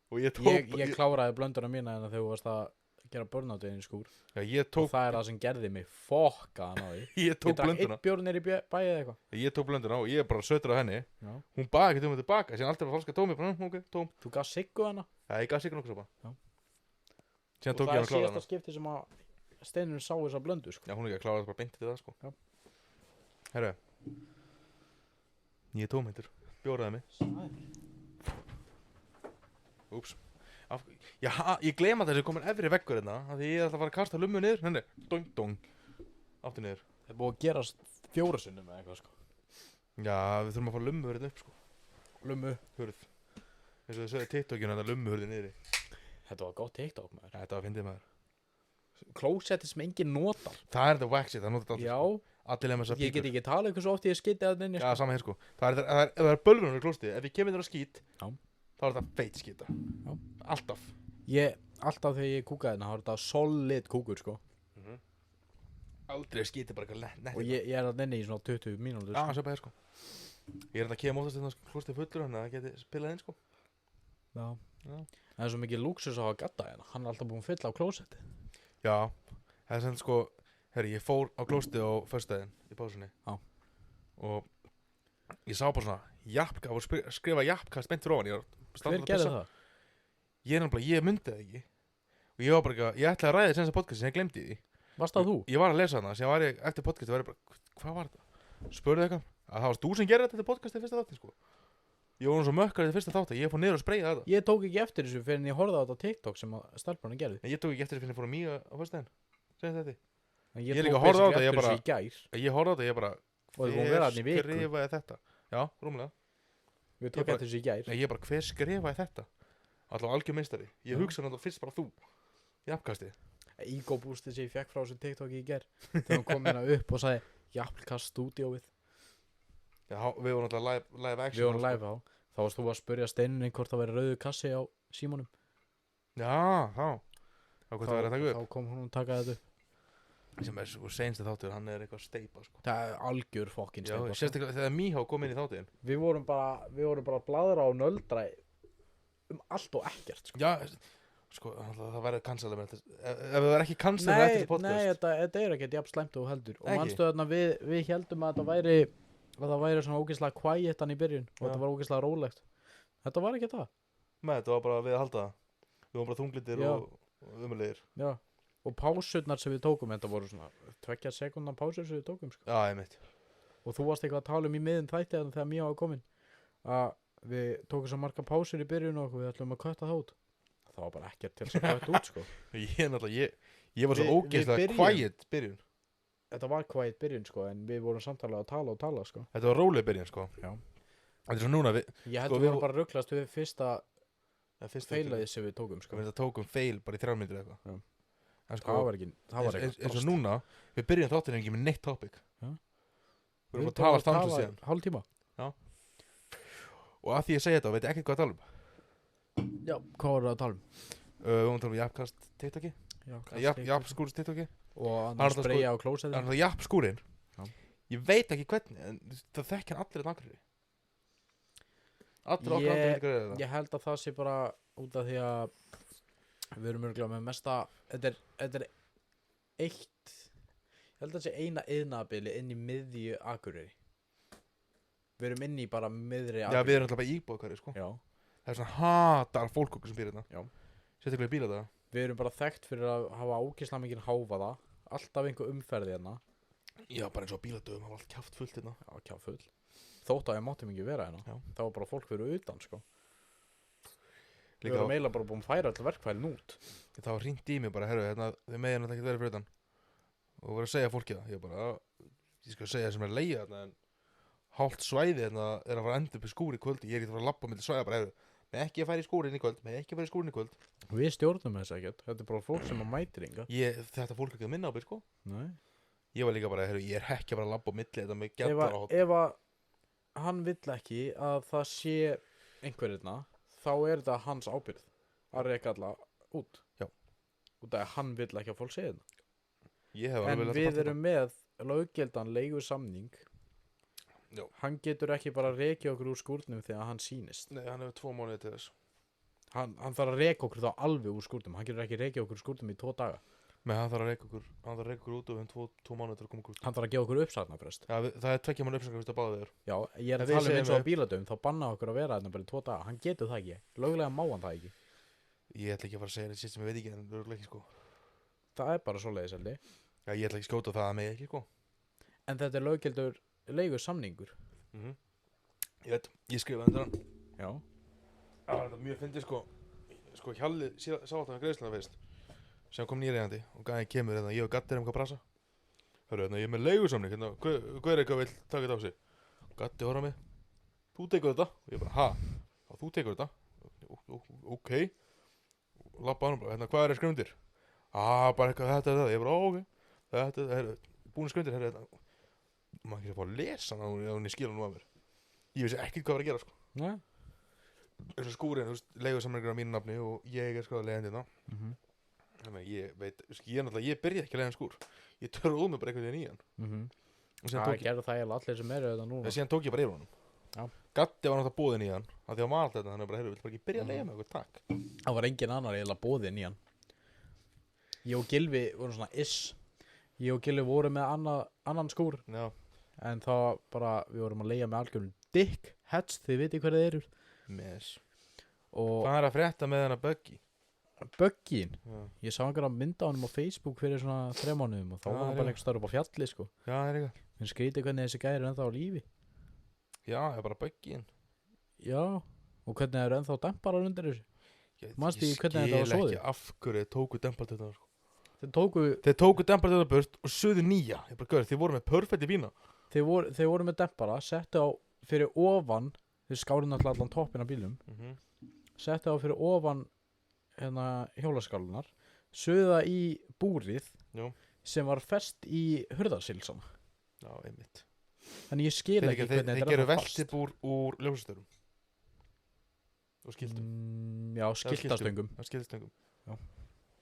Og ég tók Ég kláraði blönduna mína en þegar þú varst að gera burnout-inn í skúr. Já, ég Og tók það er það sem gerði mig fokkaðan á því. Ég tók Ég drakk blönduna einn bjórn nýr í bæið eða eitthvað. Ég tók blönduna og ég bara sötur á henni. Já. Hún baði ekki mig tilbaka, síðan alltaf var falska tómi bara, ok, tóm. Þú gaf Siggu hana. Já, ég gaf sig nokkuð sopa. Já. Síðan Og tók það ég er hann að klára síðasta hana. skipti sem að Steinunum sá þessa blöndu sko. Já, hún er ekki að klára það bara beint til það, sko. Já. Herru. Ég er tómhæntur. Bjóraði mig. Úps. Ég glema þess að komin efri veggur hérna. Af því ég ætla að fara að kasta lummu niður. Henni, dong, dong. Aftur niður. Það er búið að gerast 4 sinnum eða eitthvað sko. Já, við þurfum að fara lummu hérna upp, sko. Lummu. Hurð. Eins og þið sögðu TikTokinu þetta lummu hurði niðri. Þetta var gótt TikTok maður. Þetta var að fyndið maður. Klósetti sem enginn notar. Það er þetta wax it, það notar þetta Já. alltaf. Allir lemma þess að Ég get ekki talað eitthvað svo oft ég skiti að inn Já, sama hér sko. Það er bölvunum í klósti. Ef ég kemur þér á skít, Já. þá er þetta feit skíta. Já. Alltaf. Alltaf þegar ég kúkaði hérna, þá er þetta solid kúkur sko. Aldrei skíti bara eitthvað nett. Og ég er að nenni í svona 20 mínútur Já, sko. svo bara hér sko. Ég er þetta að kemur óttast þetta klósti fullur, þannig að það geti spilað inn sko. Já. Já. Það er svo mikið lúksus að hafa gatta hérna. Hann er alltaf búinn að fylla á klósetti. Já, það er sem sko, herri, ég fór á klósti á föstudaginn í pásunni. Já. Og ég sá bara svona jappka og skrifa jappkast beint fyrir ofan. Ég var Hver standandi að gerði pissa. það? Ég myndi það ekki. Og ég var bara eitthvað, ég ætlaði að ræða senast podcast sem ég glemdi því. Varst það þú? Ég var að lesa hana, síðan var ég eftir podcasti var ég bara, hvað var þetta? Spurði eitthvað, að það varst þú sem gerði þetta podcasti fyrsta þátti sko. Ég var nú svo mökkar í fyrsta þátti, ég fór niður að spreyja þetta. Ég tók ekki eftir þessu fyrir en ég horfði á þetta á TikTok sem stelpunum gerði. En ég tók ekki eftir því fyrir að fór að míga á föstudaginn. Segðu þetta. En Ég ég líka tók horfði á basically þetta, ég eftir bara- þessu í gær. Ég horfði á þetta, ég bara, Og þið búin að vera þarna í viku. skrifaði þetta? Já, rúmlega. Við tók bara- eftir þessu í gær. Nei, ég bara, hver skrifaði þetta? Alltaf algjör meistari. Ég Já. hugsaði þetta fyrst bara þú. Jafnkasti. Ego boostið sem ég fekk frá þessu TikTok í gær. Þegar hún kom hérna upp og sagði Jafnkast stúdíóið. Já, við vorum alltaf live action. Við vorum live á. Þá varst þú að spurja Steinunni hvort það væri rauðu kassi á símanum. Já, þá. Þá hvort það verið að taka upp. Þá kom hún og takaði þetta upp. Sem er svo seinstu þáttur, hann er eitthvað steipa sko. Það er algjör fokkin Já, steipa. sérstaklega þegar Míhá kom inn í þáttin. Við vorum bara að bladra á nöldra allt og ekkert sko. Já, sko, það verður cancelað með þetta. Ef það er ekki cancelað með Nei, þetta podcast. nei, þetta er ekkert jafn slæmt og þú heldur. Og Ekki? manstu þarna við heldum að það væri svona ógeðslega quiet hann í byrjun og Já. þetta var ógeðslega rólegt. Þetta var ekki það. Nei, þetta var bara við að halda það. Við vorum bara þunglitir Já. og umulegir. Já. Og pásurnar sem við tókum, þetta voru svona 2 sekúndna pásur sem við tókum sko. Já, einmitt. Og þú varst eitthvað að tala um í miðum þætti þarna þegar Mía var komin að við tókum svo marga pásur í byrjun og við ætlum að kötta það út. Það var bara ekkert til þess að kötta út sko. Ég var svo Við ógeðslega byrjum. quiet byrjun. Þetta var quiet byrjun sko en við vorum samtalið að tala sko. Þetta var róleg byrjun sko. Já. Þetta er svo núna við Ég held Sko, að við vorum bara rugglast við fyrsta fyrsta feilaðið sem við tókum sko. Við tókum fail bara í 3 mínútur eitthvað. Já. En sko, Það var ekki, það var eins eitthvað og núna, við byrjum þáttin ekki með neitt topic. Já. Við erum að tala stansu síðan. Hálf tíma. Og að því ég segi þetta, veit ég ekkert hvað að tala um. Já, hvað voru það að tala um? Við vorum að tala um Jappkast TikToki. Jappskúrus TikToki. Og Hann er annars alltaf spreyja á Það er klósettinu. náttúrulega Jappskúrin. Já. Ég veit ekki hvernig, en það þekki hann allir í Akureyri. Allir okkar allir ykkur er það. Ég held að það sé bara út af því að við erum örgulega með mesta þetta er eitt ég held að það sé eina iðnaðabili inn í miðju Akureyri. Við erum inn í bara miðri Já, Akureyri. við erum alltaf bara íbúið hverju, sko. Já. Það er svona hatar fólk okkur sem býr hérna. Já. Sérstaklega í bíladaga. Við erum bara þekkt fyrir að hafa ógeðslega mikinn hávaða. Alltaf einhver umferði hérna. Já, bara eins og á bíladögum, það var allt kjaft fullt hérna. Já, kjáfull. Þótt að ég máttum ekki vera hérna. Já. Það var bara fólk fyrir utan, sko. Við Líka erum eiginlega bara búin að færa öll verkfælin út. það var hringt í mig bara, herru, hérna, þið megin að það ekki verið fyrir utan. Og verið að segja fólki það. Ég bara, ég skal segja sem er að leigja þarna, en hálft svæði hérna er að fara að enda upp í skúr í kvöldi. Ég er ekki að fara að labba milli svæða, bara, herru, með ekki að fara í skúrin í kvöld, með ekki að fara í skúrin í kvöld. Við stjórnum þess ekkert. Þetta er bara fólk sem að mætir inga. Þetta fólk er ekki að minna á mig, sko. Nei. Ég var líka bara, herru, ég er ekki að fara að labba á milli þetta með gjallar á Ef að hann vill ekki að það sé einhverjirna, þá er þetta hans ábyrgð að reka alla út. Já. Út af að hann vill ekki að fólk sé þetta. Ég hef En alveg við erum með löggildan leigusamning. Já. Hann getur ekki bara að rekja okkur úr skúrnum þegar hann sýnist. Nei, hann hefur 2 mánuði til þess. Hann þarf að reka okkur þá alveg úr skúrnum. Hann getur ekki að rekja okkur úr skúrnum í 2 daga. Nei, hann þarf að reyka okkur út og við 2 mánuði til að koma okkur út. Hann þarf að gefa okkur uppsagnarfrest. Já, það er 2 mánuði uppsaka fyrst að báða þér. Já, ég er En að þið tala um segið eins og mér- á bíladöfum. Þá banna okkur að vera þarna bara í 2 daga. Hann getur það ekki. Löglega má hann það ekki. Ég ætla ekki að fara að segja þetta sem ég veit ekki, en örugglega ekki, sko. Það er bara svoleiðis, Eldi. Já, ég ætla ekki að skjóta á það að mig ekki, sko. En þetta er löggildur leigusamningur. Ég veit, ég skrifaði undir hann. Já. Það var þetta mjög fyndið, sko. Sko, Hjalli sá alltaf með greiðsluna fyrst. Sem kom nýriðandi og gæði kemur hérna, ég og Gatti erum hvað brasa. Hörru, hérna, ég er með leigusamning, hérna, hver er eitthvað vill taka þetta á sig? Gatti horfði á mig. Þú tekur þetta? Og ég bara, ha? Já, þú tekur þetta? Ok. Lappa hann bara, hérna, hvað er skrifundir? Bara eitthvað þetta. Ég bara, ok. Þetta, herru, búin skrifundir, herru, þetta. Maður ekki að fá að lesa hann á hún í skila nú að mér. Ég vissi ekkert hvað var að gera, sko. Nei. Eins og skúrin, þú veist, leigusamningur á mínu nafni og ég er sko að leiðandi þetta. Þannig að ég veit, ég byrja ekki að leiða skúr. Ég törði út með bara einhvern veginn í hann. Og síðan Það tók, gerðu það eiginlega allir sem eru þetta núna. síðan tók ég bara yfir honum. Já. Gatti var náttúrulega bóðinn í hann, af því að hann var alltaf þetta, þannig að bara, heyrðu, viltu bara ekki byrja að leiða með okkur, takk. Það var engin annar eiginlega boðinn í hann. Ég og Gylfi vorum svona Ég og Gylfi vorum með annan skúr. Já, En þá bara, við vorum að leigja með algjörum dick heads, þið viti hverju þeir eru. mes. Og Hvað er að frétta með hennar Buggy? Böggin, Já, ég sá einhverja mynda á honum á Facebook fyrir svona 3 mánuðum og þá Já, var hann já. bara einhver starf upp á fjalli, sko. já, það er eitthvað. Mér skrítið hvernig þessi gæri er ennþá á lífi. Já, það er bara Buggyin. Já, og hvernig eru ennþá demparar undir þessu. Manstu Ég ekki hvernig þetta var skil soðið? ekki af hverju þeir tóku dempalt þetta, sko. Þeir Þeir tóku dempalt þetta burt og suðu nýja. Ég bara, gaur, þið voru með perfect í bína. þeir voru með dempara, settu á fyrir ofan, þeir skárið náttúrulega allan toppinn af bílum, settu á fyrir ofan hérna hjólaskálunar, suða í búrið Já. sem var fest í hurðarsilsana. Já, einmitt. Þannig ég skil ekki hvernig Þeir þetta geru er fast. veltibúr úr ljósastörum. Og skildum. Já, skiltastöngum. Það skildastöngum. Já.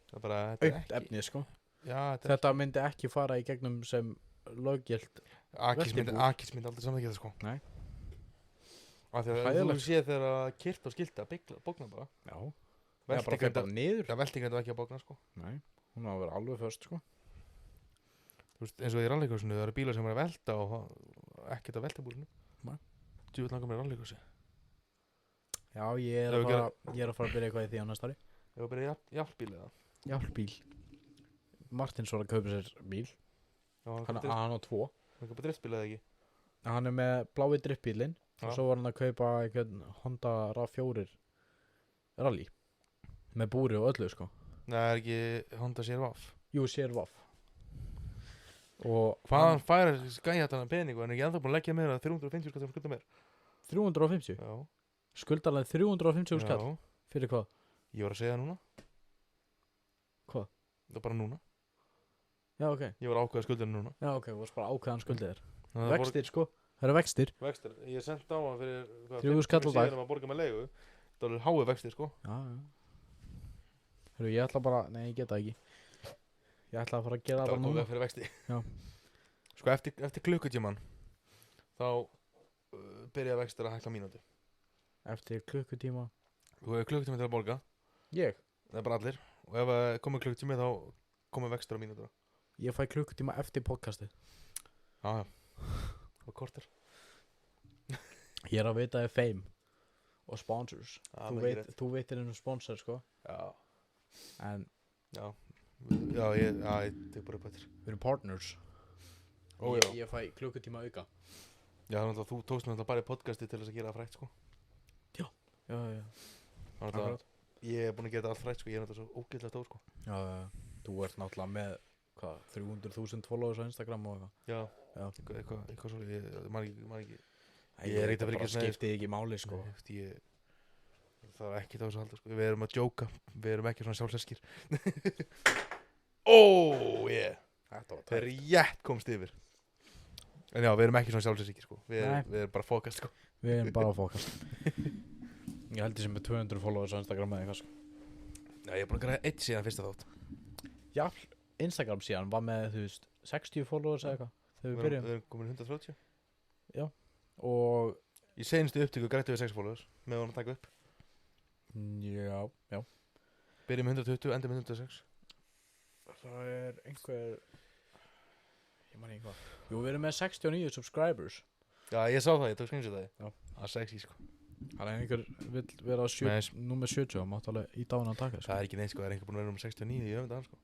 Það er bara, þetta er Aumt ekki. efni, sko. Já, þetta er Þetta myndi ekki fara í gegnum sem löggilt. Akis myndi veltibúr. aldrei samþykja það, sko. Nei. Af því að þú Hræðilegt. séð þegar kyrt og skilta bókna bara. Já. Það bara fyrir bara niður. Já, veltingandi ekki að bókna, sko. Nei, hún á að vera alveg först, sko. Þú veist, eins og í rallykursinu, það eru bílar sem er að velta og ekkert að velta búrinu. Nei. Djúvill langar mér í rallykursi. Já, ég er Ef að við fara að byrja eitthvað í því á næsta ári. Ef við byrja jafnbíl eða. Hjálpbíl. Martins var að kaupa sér bíl. Já, Hann á 2. hann kaupa driftbíl eða ekki. Hann er með blái driftbílinn. Já. Og svo var hann að kaupa einhvern Honda RAV4 Rally. Með búri og öllu, sko. Nei, það er ekki Honda CR-V. Jú, sér vaff. Og Hvaðan færir skæja þetta pening og hann er ekki ennþá búin að leggja meira 350 skall sem skulda meir. 350. Já. Skuldarlega 350 skall. Já. Fyrir hvað? Ég var að segja það núna. Hvað? Það var bara núna. Já, ok. Ég var ákveða skuldinu núna. Já, ok, þú varst bara ákveðan skuldið þér. Þannig að Vextir, sko. Það eru vextir. Vextir. Ég sendi á hann fyrir 3 skall á dag. Síðan að borga með leigu. Það var alveg háið vextir, sko. Já, já. Hörru, ég ætla bara, nei, ég get það ekki. Ég ætla að fara að gera það Það bara var núna. komið fyrir vexti. Já. Sko eftir klukkutíman þá byrjaði vextir að hækka mínúti. Eftir klukkutíma. Þú hefur klukkutíma til að borga. Ég? Það er bara allir. Og ef það komið klukkutími þá komið vextir á mínútur. Ég fæ klukkutíma eftir podcastið. Já, já. Það var korter. Ég er að veita þér fame. og sponsors. Já, Þú mikið veit, rétt. þú veitir einu sponsor, sko. Já, En já ég tek bara upp eftir. við erum partners. Ó, ég, já. ég fæ klukkutíma auka. Já, þannig að þú tókst mér alltaf bara í podcasti til þess að gera það frækt, sko. Já. Þannig að ég er búin að gera þetta allt frækt, sko. Ég er náttúrulega svo ógeðslega stór, sko. Já. Þú ert náttúrulega með, 300.000 followers á Instagram og eitthvað. Já. Eitthvað svo, ég man ekki. Ég er veit ekkert að að fara bara ekki að skiptið ekki máli, sko. Það er ekki það að halda, sko. Við erum að djóka. Við erum ekki svona sjálfseskir. Yeah. Þetta var Það er rétt komst yfir. En já, við erum ekki svona sjálfseskir, sko. Við erum bara fókast, sko. Við erum bara að fókast. Ég held ég sem með 200 followers á Instagram eða eitthvað, sko. Já, ég er búin að græða eitt síðan fyrsta þátt. Já, Instagram síðan var með, 60 followers eða eitthvað þegar við byrjum. Við erum komin 130. Og Í seinustu upptöku grættu við 6 followers. Með honum að taka upp. já. Byrjum með 120, endur með 106. Það er einhver, ég man ekki hvað. Jú, við erum með 69 subscribers. Já, ég sá það, ég tók screenshot af því. Já. Það er sexy, sko. Þannig að einhver vill vera á númer 70 og mátt alveg í dáin að taka, sko. Það er ekki neitt, sko. Það er einhver búin að vera nummer 69 í öfndan, sko.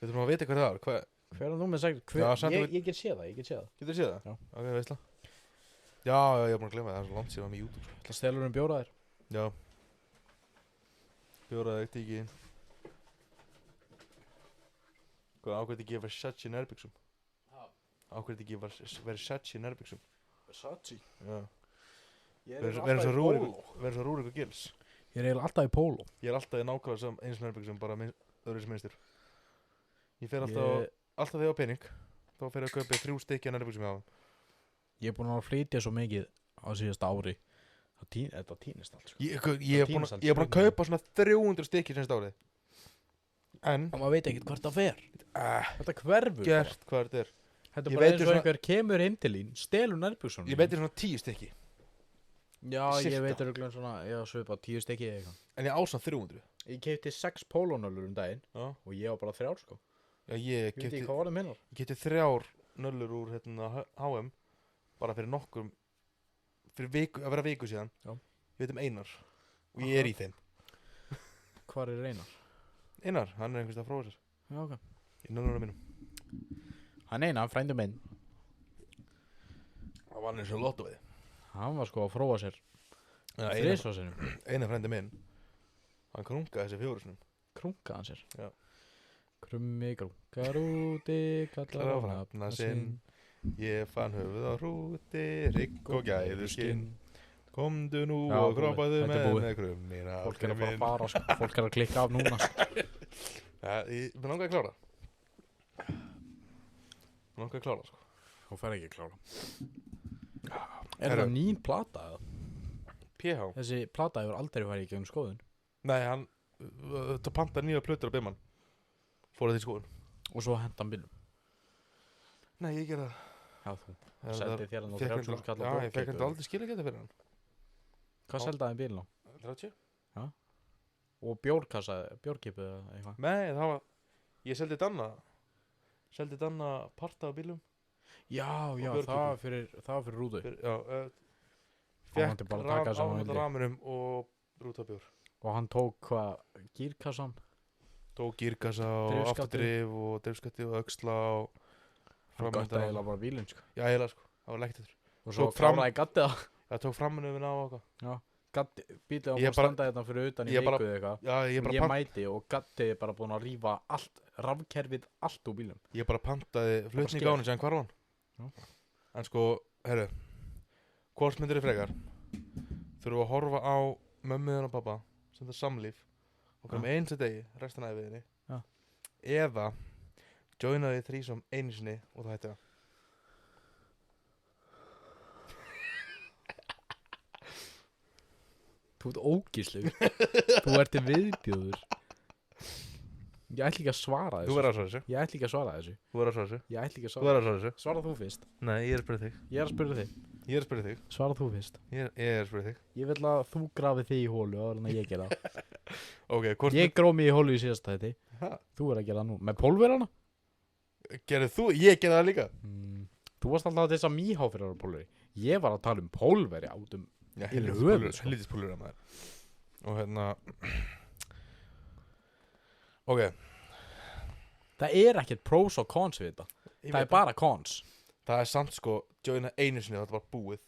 Við þurfum að vita hvað það var. Hver er númer 60? Já, samt Ég get séð það, Getur þú séð það? Já. Ok, veistla. Já, ég er búin að glemma það. Það er svo langt síðan með YouTube, sko. Það stelur bjóra þér. Já. Bjóraði eitt ekki inn. Hvað ákveði ekki Versace nærbuxum? Ákveði ekki Versace nærbuxum? Versace? Já. Ég er Verðum alltaf í póló. svo Rúrik og Gils. Ég er eiginlega alltaf í póló. Ég er alltaf í nákvæmlega eins nærbuxum, bara öðru sem minnstur. Ég fer alltaf þegar á pening. Þá fer ég að kaupa 3 stykki af nærbuxum hjá hann. Ég er búin að flytja svo mikið á síðasta ári. Þetta týnist allt, sko. Ég er búin að kaupa svona 300 stykki senst árið. En Og maður veit ekkert hvert það fer. Þetta hverfur. gert hvað þetta er. Þetta Ég er bara veit eins og svona- einhver kemur heim til þín, stelur nærbuksunum. Ég veit svona 10 stykki. Já, ég Sirka. veit örugglega svona, ég svipa 10 stykki eða eitthvað. En ég á svona 300. Ég keypti 6 pólónöllur daginn Já. og ég var bara 3, sko. Já, Ég veit ekki hvað var það minnar. Ég keypti 3 nöllur úr hérna H&M bara fyrir nokkrum fyrir viku, að vera viku síðan. Já. Ég veit Einar og ég er í þeim. Hvar er Einar? Einar, hann er einhvers að fróða sér Já, ok. í nöllunum mínum. Hann Einar, frændu minn, Það var eins og lottóið. hann var sko að fróa sér Einar, 3 sinum. Einar frændi minn, hann krunkaði þessi 4 sinum. Krunkaði hann sér. Já. Krummi krunkar úti, kallar á nafna sinn. Ég fann höfuð á hrúti, rigg og gæðu skinn. Komdu nú Já, og búið. krópaðu Þetta er með búið. með krummina. Fólk er að fara að fara, sko. Fólk er að klikka af núna, sko. Ja, ég langaði að klára. Mér langaði að klára, sko. Þú fer ekki að klára. Er Herru. það nýn plata eða? PH. Þessi plata hefur aldrei farið í gegnum skoðun. Nei, hann það pantaði nýja plötur á Bimman. Fór það í skoðun. Og svo henda hann bílum. Nei, ég gerði það. Já, þú. Það Seldi þér hann á fékk 30.000 kall á Já, ég fekk Blóðkipu. hann aldrei skilageta fyrir hann. Hvað Já. seldaði hann bílinn á? 30? Og bjórkipu eða eitthvað? Nei, það var ég seldi Danna parta á bílum. Já, bjórkipu. það var fyrir rúðu. Já, Hann mátti bara taka það sem hann vildi. ramurum og rútabjór. Og hann tók hvað, gírkassan? Tók gírkassa og Drifskatti. afturdrif og drifskatti og öxla og Hann gott að eiginlega bara bílinn, sko. Já, eiginlega, sko. Það var leikt eftir. Og svo Tók fram- kláraði gattið það. Það tók framunum við ná og eitthvað. Bílinn var Ég búin að bara- standa þetta fyrir utan í ég bara- viku eða eitthvað. Já, ég Sem bara ég mæti og gattið er bara búin að rífa allt, rafkerfið allt úr bílum. Ég bara pantaði flutning sker. á henni sem hvar var hann. Já. En sko, herru, hvort myndir þið frekar? Þurfum við að horfa á mömmuðin og pappa sem það samlíf og Já. með eins að degi, restan af viðinni. Já. Eða joinaði þrísom einu sinni og það hætti það. Þú ert ógíslegur. Þú ert viðbjóður. Ég ætla ekki að svara Þú þessu. verður að svara þessu. Ég ætla ekki að svara þessu. Þú verður að svara þessu. Ég ætla ekki að Þú svara. verður að svara þessu. Svara þú fyrst. Nei, ég er að spyrja þig. Ég er að spyrja þig. Ég er að spyrja þig. Svara þú fyrst. Ég er að spyrja þig. Ég vil að þú grafi þig í hólu áður en að ég gera það. Ok, hvort Ég gróf mig í hólu í síðasta þetta. Ha? Þú er að gera það nú. Með pólverana? gerðið þú? Ég gerði það líka. Þú varst alltaf að þess að mýhá fyrir ára pólveri. Ég var að tala um pólveri át um Já, Yfir höfuð, sko. helvítis púlur að maður. Og hérna ok, Það er ekkert pros og cons við þetta. ég Það veit er bara cons. það er samt sko, joina einu sinni þetta var búið,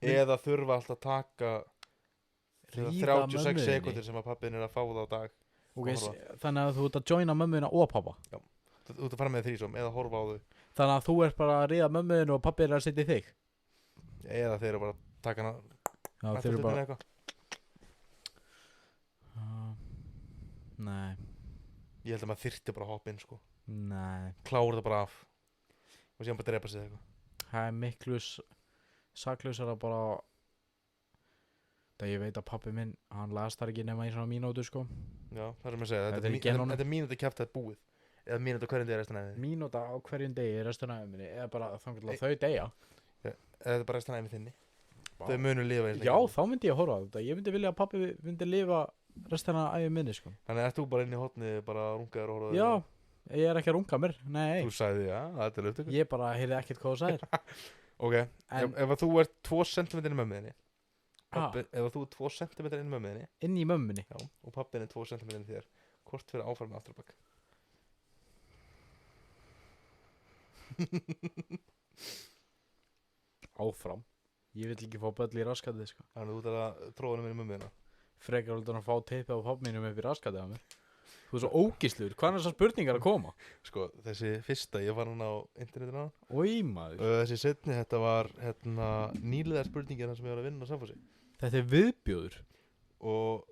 Men- eða þurfa alltaf að taka Ríða 36 mömmu þinni. sekundir sem að pappin er að fá það á dag. Okay, horfa. þannig að þú ert að joina mömmuna og pappa. Þú ert að fara með þrísom eða horfa á þau, Þannig að þú ert bara að ríða mömmuna og pappi er að setja í þig. eða þeir eru bara að taka hana Já, þeir eru bara Nei, ég held að maður þyrfti bara að hoppa inn sko, nei. klára það bara af og síðan bara drepa sig eða eitthvað. Það er miklu saklausara bara. Það ég veit að pappi minn, hann las þar ekki nema í svona mínútu sko. Já, það er sem ég segja, Þetta er í genunum. þetta er mínúti kæft að búið, eða mínúti hverjum degi restan æfinni, Mínúta á hverjum degi restina af minni, eða bara þannig að þau deyja. eða þetta er bara restan æfinni þinni. Þau munu lifa í Já, þá myndi ég horfa á þetta. Ég myndi vilja að pappi myndi lifa restina af minni sko. Þannig ert þú bara inn í hotni bara að runga þér og horfa á þig? Já, ég er ekki að runga mér, nei. Þú sagði já, þetta er upptöku. Ég bara heyrði ekkert hvað þú sagðir. Ok, En- ef að þú ert 2 cm inn í mömmuðinni, Ah. ef að þú ert 2 cm inn í mömmuðinni, Inn í mömmunni. já, og pappin er 2 cm inn í þér, hvort fyrir áfram með afturbak? Áfram. Ég vil ekki fá böll í raskatið sko. Þannig að þú ert að tróða hann inn í mömmuðina. Frekar heldur að fá teipið á pappi mínum upp í raskatið á mér. Þú er svo ógislur. Hvað er þessar spurningar að koma? Sko, þessi fyrsta, ég var hann á internetinu á, Ói maður. þessi setni, þetta var nýliðar spurningir sem ég var að vinna á Samfossi. Þetta er viðbjóður. Og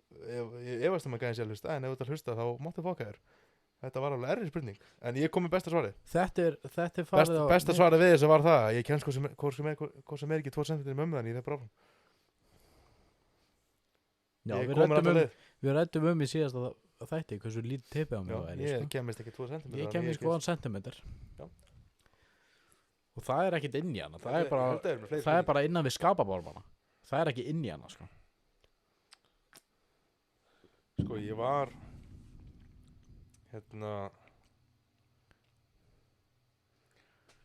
ég efast að maður gæði sér að hlusta, en ef þú ert að hlusta þá máttu fóka þér. Þetta var alveg erfið spurning, en ég kom með besta svarið. Þetta er farið á... Besta svarið við þessu var það að ég kemst hvort sem er ekki 2 cm í mömmuðan í það bara áfram. Já, Ég kom með alltaf leið. við rættum í síðasta þætti hversu lítið teipið á mér Já, það væri, ég sko. kemist ekki 2 cm. Ég kem í skoðan sentimeter. Já. Og það er ekkit inn í hana. Það er Ég bara, held að það eru fleiri það er bara innan við skapabálmana. Það er ekki inn í hana, sko. Sko, ég var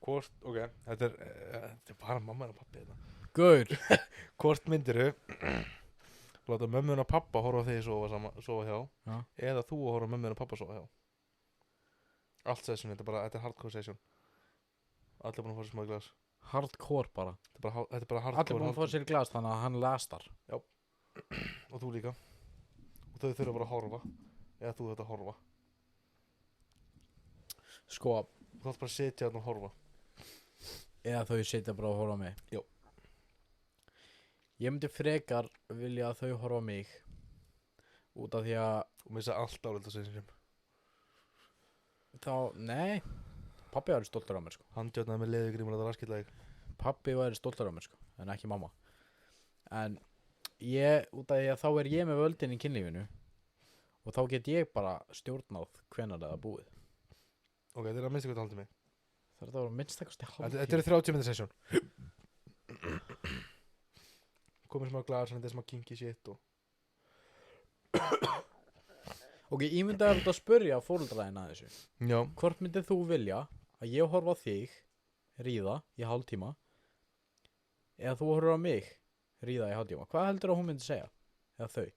hvort, ok, þetta er bara mamma og pappi þetta. Gaur. Hvort myndiru láta mömmun og pappa horfa á þig sofa hjá, Já. eða þú að horfa á mömmun og pappa sofa hjá? Allt session, þetta er hardcore session. Allir búin að fá sér smá í glas. Hardcore bara. Þetta er bara Allir hardcore, búin að fá sér í glas þannig að hann lastar. og þú líka. Og þau þurfa bara að horfa, eða þú þetta að horfa. Sko, Þú ætti bara að sitja þarna og horfa. eða þau sitja bara að horfa á mig. Já. Ég myndi frekar vilja að þau horfa á mig. Út af því að Og missa allt árið á session. þá, nei. Pappi væri stoltur á mér, sko. Handjörnaði með leðugrímur að það raskillæg. Pappi væri stoltur á mér, sko. En ekki mamma. En út af því að þá er ég með völdin í kynlífinu. Og þá get ég bara stjórnáð hvenær það er búið. Ok, þetta er að minnst eitthvað haldið mig. Það er það að minnstakosti hálftíma. Þetta er 30 minna session. Komið smá glas, þetta er smá kinky shit og... Ok, ég myndi að þetta spyrja fóreldraðina að þessu. Já. Hvort myndið þú vilja að ég horfa á þig ríða í hálftíma eða þú horfa á mig ríða í hálftíma? Hvað heldur að hún myndi segja? Eða þau?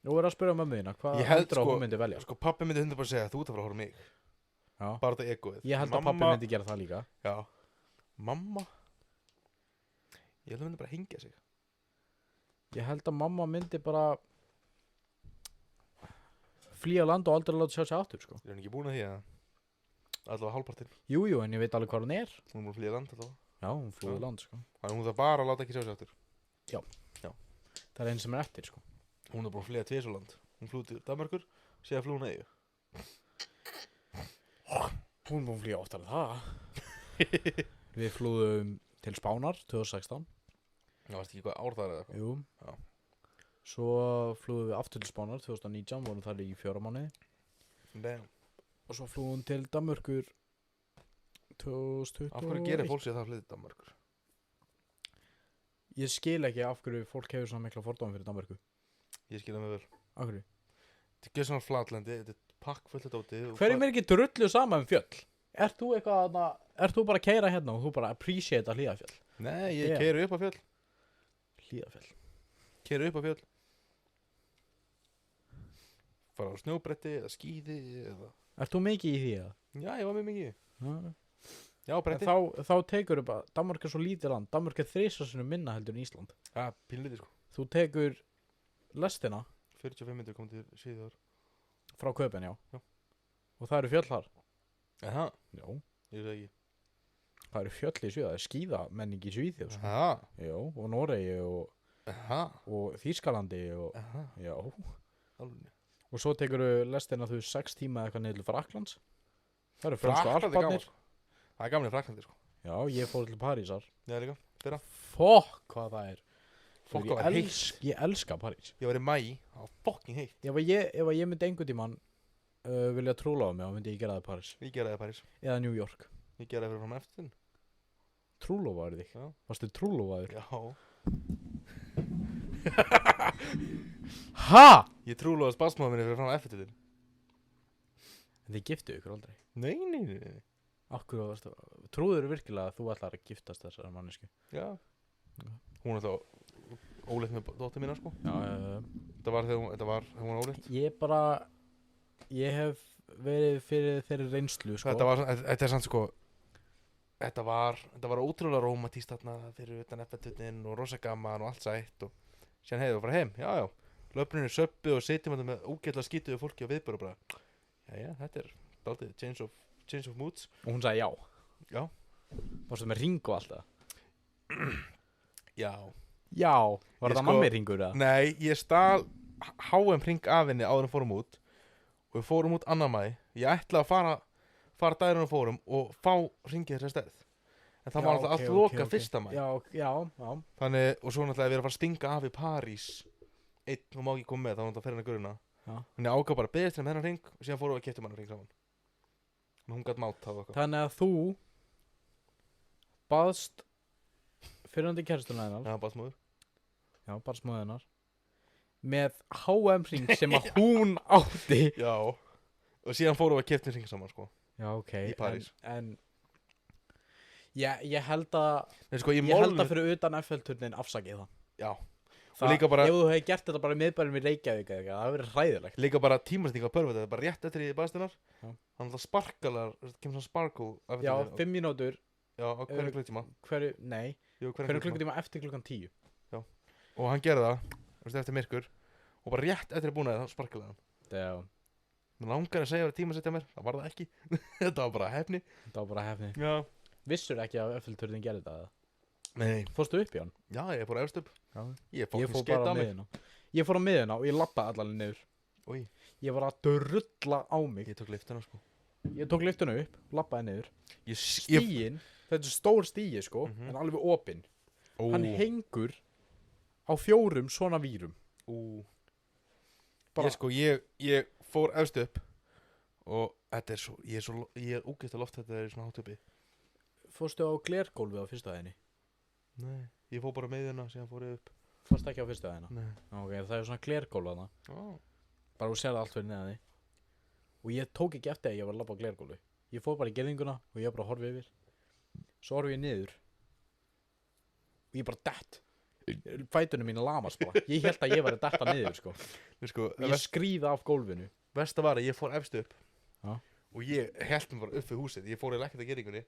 Nú er að spyrja mömmu þína, hvað Ég held, heldur að sko- hún myndi velja? Sko, pappi myndi 100% segja að þú ert að fara að horfa á mig. Já. Bara þetta egoið. Ég held að pappi myndi gera það líka. Já. Mamma? Ég held að myndi bara hengja sig. Ég held að mamma myndi bara flýja land og aldrei láta sjá sig aftur, sko. Ég er ekki búin að því að... Allavega hálfpartinn. Jú, en ég veit alveg hvað hún er. Hún er búin að flýja land allavega. Já, hún flúði Já. land, sko. Þannig hún þarf bara að láta ekki sjá sig aftur. Það er einn sem er eftir, sko. Hún er búin að flýja tvisvar land. Hún flúði til Danmarkur, síðan flúði hún að eigu. Hún búin að flýja oftar en það. Við flúðum til Spánar 2016. Það varst ekki hvað ár það er eða eitthvað. Jú. Já. Svo flúðum við aftur til Spánar 2019, vorum þar í 4 mánuði. Damn. Og svo flúðum til Danmörkur 2021. Af hverju gerir fólk sér það að flytja til Danmarkur? Ég skil ekki af hverju fólk hefur svona mikla fordóma fyrir Danmörku. Ég skil það með vel. Af hverju? Þetta er ekki svona flatlendi, þetta er pakkfullt þetta úti. Hverjum er ekki drullu sama fjöll? Ert þú eitthvað þarna, ert þú bara að keyra hérna og þú bara appreciate að hlýða fjöll? Nei, ég Já. keyri upp á fjöll. Hlíðarfjall. Keyra upp á fjöll. Fara á snjóbretti eða skíði eða... Ert þú mikið í því eða? Já, ég var mjög mikið. Já. Já, En bretti. þá tekur bara, Danmörk er svo lítið land, Danmörk er 3 sinnum minna heldur en Ísland. Já, pínlítið sko. Þú tekur lestina 45 minnur kom til síðar. frá Köpen, já. Já. Og það eru fjöll þar. Aha, Já. ég veit ekki. Það eru fjöll í Svíða, það er skíðamenning í Svíþjóð, sko. Aha, Já, og Noregi aha, og Þýskalandi og, aha. já. Alveg. Og svo tekur lestina þú 6 tíma eða eitthvað niður til Fraklands. Það eru fransku Frakkland er gaman alparnir. sko. Það er gaman í Fraklandi sko. Já, ég fór til Parísar. Já, líka. Fyrra. Fokk, hvað það er. Fokk, Ég hvað var heitt. Ég elska París. Ég var í mæ. Það var fucking heitt. Ef ég myndi einhvern tímann vilja trúla á mig, þá myndi ég gera það í París. Ég geraði það í París. Eða New York. Ég geraði það fyrir fram eftir. Trúlofaður þig? Já. Varstu trúlofaður? Já. Ha? Ég trúlofaði spasmáða minni fyrir fram eftir. En þið giftu ykkur aldrei. Nei. Akkur varstu, trúður virkilega að þú ætlar að giftast þessari mannesku? Já. Hún er þá óleitt með dóttir mína sko. Já, Þetta var þegar hún var óleitt. Ég hef verið fyrir þeirri reynslu, sko. Þetta er samt sko. Þetta var ótrúlega rómatíst þarna fyrir utan F1-tutnin og rosa gaman og allt sætt og síðan heiði við að fara heim. Já. Löpninu er söppu og sitjum þetta með ógeðlega skítuðu fólki og viðböru bara. Já, þetta er dálítið change of moods. Og hún sagði já. Já. Varstu með ring og allt það? Já. Já. Var Ég þetta sko- mammi ringur eða? Nei, ég stal HM ring af henni áður en fórum út og við fórum út annar mæ. Ég ætlaði að fara daginn og fórum og fá ringið þessari stærð. En það var alltaf allt loka fyrsta mæ. Já. Þannig, og svo náttúrulega við erum að fara að stinga af í París einn og má ekki koma með, þá var náttúrulega fyrir hennar guruna. Já. Þannig ákvað bara að beðist hennar hennar ring og síðan fórum við að keyptum hennar ring saman. Þannig hún gætt mátt það og eitthvað. Þannig að þú baðst fyrrandi kærstuna hennar, Já, bara smúður. já, bara smóðið hennar, með HM ring sem að hún átti. Já. Og síðan fórum við að keyptum ring saman, sko. Já, ok. Í París. En ég held að, Nei, sko, ég held að fyrir utan FL-turnin afsakið það. Já. Það, líka bara- ef þú hefði gert þetta bara í miðbærum í Reykjavík eða eitthvað, það hefði verið hræðilegt. Líka bara tímastinga á perfect, þetta er bara rétt eftir í baðstinnar. Já. Þannig að sparkalar, kemur svona sparkle eftir Já, því. 5 mínútur, Já, á hverju klukkutíma. nei, Jú, hverju klukkutíma eftir klukkan 10. Og hann gerði það, þú veist, eftir myrkur. Og bara rétt eftir að búna það, sparkaði hann. Það Mér langar að segja að tímasetja mér, það var það ekki. Þetta var bara hefni. var bara hefni. Já. Vissur ekki að FL-turnin gerði þetta? Nei. Fórstu upp í hann? Já, ég fór efst upp. Já. Ég Ég fór fór skeitt bara á á mig. miðina. Ég fór á miðina og ég lappaði allavega niður. Új, Ég var að drulla á mig. ég tók liftuna, sko. Ég tók lyftuna upp, lappaði niður. Ég... Stíin, þetta er stór stíi sko, Mhm. en alveg opinn. Ó, Hann hengur á 4 svona vírum. ó. Bara- Ég fór efst upp. Og þetta er svo, ég er úgeist að loft þetta er svona hátt uppi. Fórstu á glergólfið á fyrstu hæðinni? Nei, ég fór bara með hérna, síðan fór ég upp. Fórstu ekki á fyrstu hæðina? Nei. Ok, það er svona glergólf þarna. Ó. Bara þú sérði allt fyrir neðan því. Og ég tók ekki eftir að ég var að labba á glergólfi. Ég fór bara í gerðinguna og ég var bara að horfa yfir. Svo horfi ég niður. Og ég bara dett. Fætunum mín lamast bara. Ég held að ég var að detta niður sko. Sko, Og ég skríða af gólfinu. versta var að ég fór efst upp. Já. Og ég held mér bara upp við húsið. Ég fór ekkert að geringunni.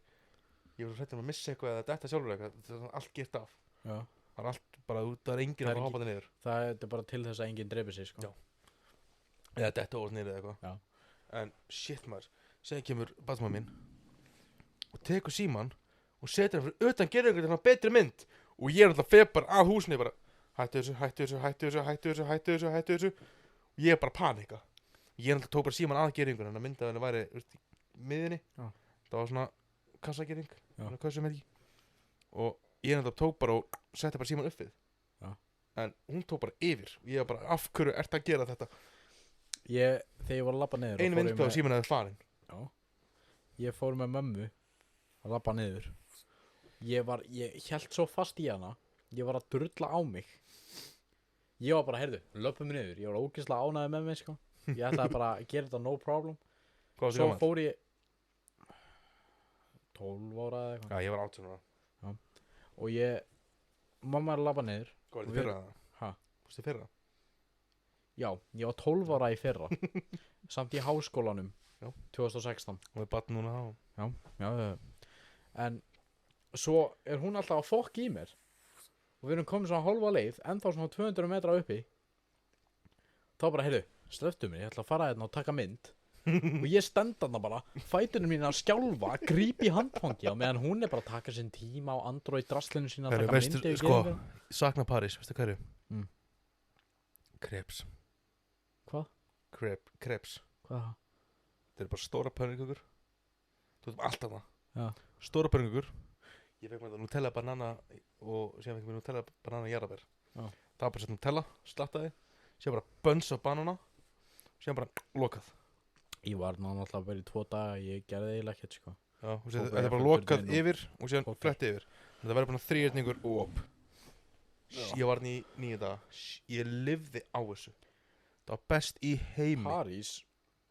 Ég var hrættur að missa eitthvað eða detta sjálfur eitthvað. Það er allt girt af. Já. Það er allt bara, það er enginn Það er að ekki- hoppa það niður. Það er bara til þess að enginn drefi sig sko. Já. Eða detta óvart niður eða eitthvað. Já. En shit maður, segja kemur batsmaður minn og tekur síman og setur hann fyrir utan geringunni til hann betri mynd. Og ég er alltaf febbar að húsinu bara hættu þessu. Og ég er bara að panika. Ég er alltaf tók bara síman að geringunni en að mynda henni væri í miðinni. Já. Það var svona kassagering, Já. svona kössum ekki. Og ég er alltaf tók bara og setti bara síman upp við. Já. En hún tók bara yfir og ég var bara af hverju ert að gera þetta? Þegar ég var að labba niður Einu vindstöð og síman hefði farin. Já. Ég fór með mömmu að labba niður. Ég held svo fast í hana. Ég var að drulla á mig. Ég var bara, heyrðu, löpum niður. Ég var ógeðslega ánægður með mig, sko. Ég ætlaði bara að gera þetta no problem. Hvað var Svo það? fór ég 12 ára eða eitthvað. Já, ég var 18 ára. Og mamma er að labba niður. Hvað var Og þetta fyrra það? Ha? Fórstu í fyrra? Já, ég var 12 ára í fyrra samt í háskólanum Já. 2016. Og við batn núna á. Já. En svo er hún alltaf að fokk í mér og við erum komin svona hálfa leið ennþá svona 200 metra uppi. Þá bara, heyrðu, slöftu mér, ég ætla að fara hérna og taka mynd og ég stend þarna bara, fætunum mín að skjálfa, gríp í handfangi á meðan hún er bara að taka sinn tíma á Android draslinu sína að Herru, taka veistu, myndi sko, sakna París, veistu hverju? Mm. Crepes. Hvað? Crepes. Hvað er það? Þetta eru bara stóra pönnukökur. Þú veitum allt af það. Já. Stóra pönnukökur. Ég fekk mér það Nutella banana og síðan fekk mér Nutella banana jarðabær. Já. Það var bara sett Nutella, slattaði, síðan bara buns af banana, síðan bara lokað. Ég var náttúrulega bara í 2 daga, ég gerði eiginlega ekkert sko. Já, og Tók þetta bara er bara fyrir lokað turninn og- yfir og síðan Ok. fletti yfir. Þetta verður bara þríhyrningur og op. Já. Ég var í 9 daga. Ég lifði á þessu. Það var best í heimi. París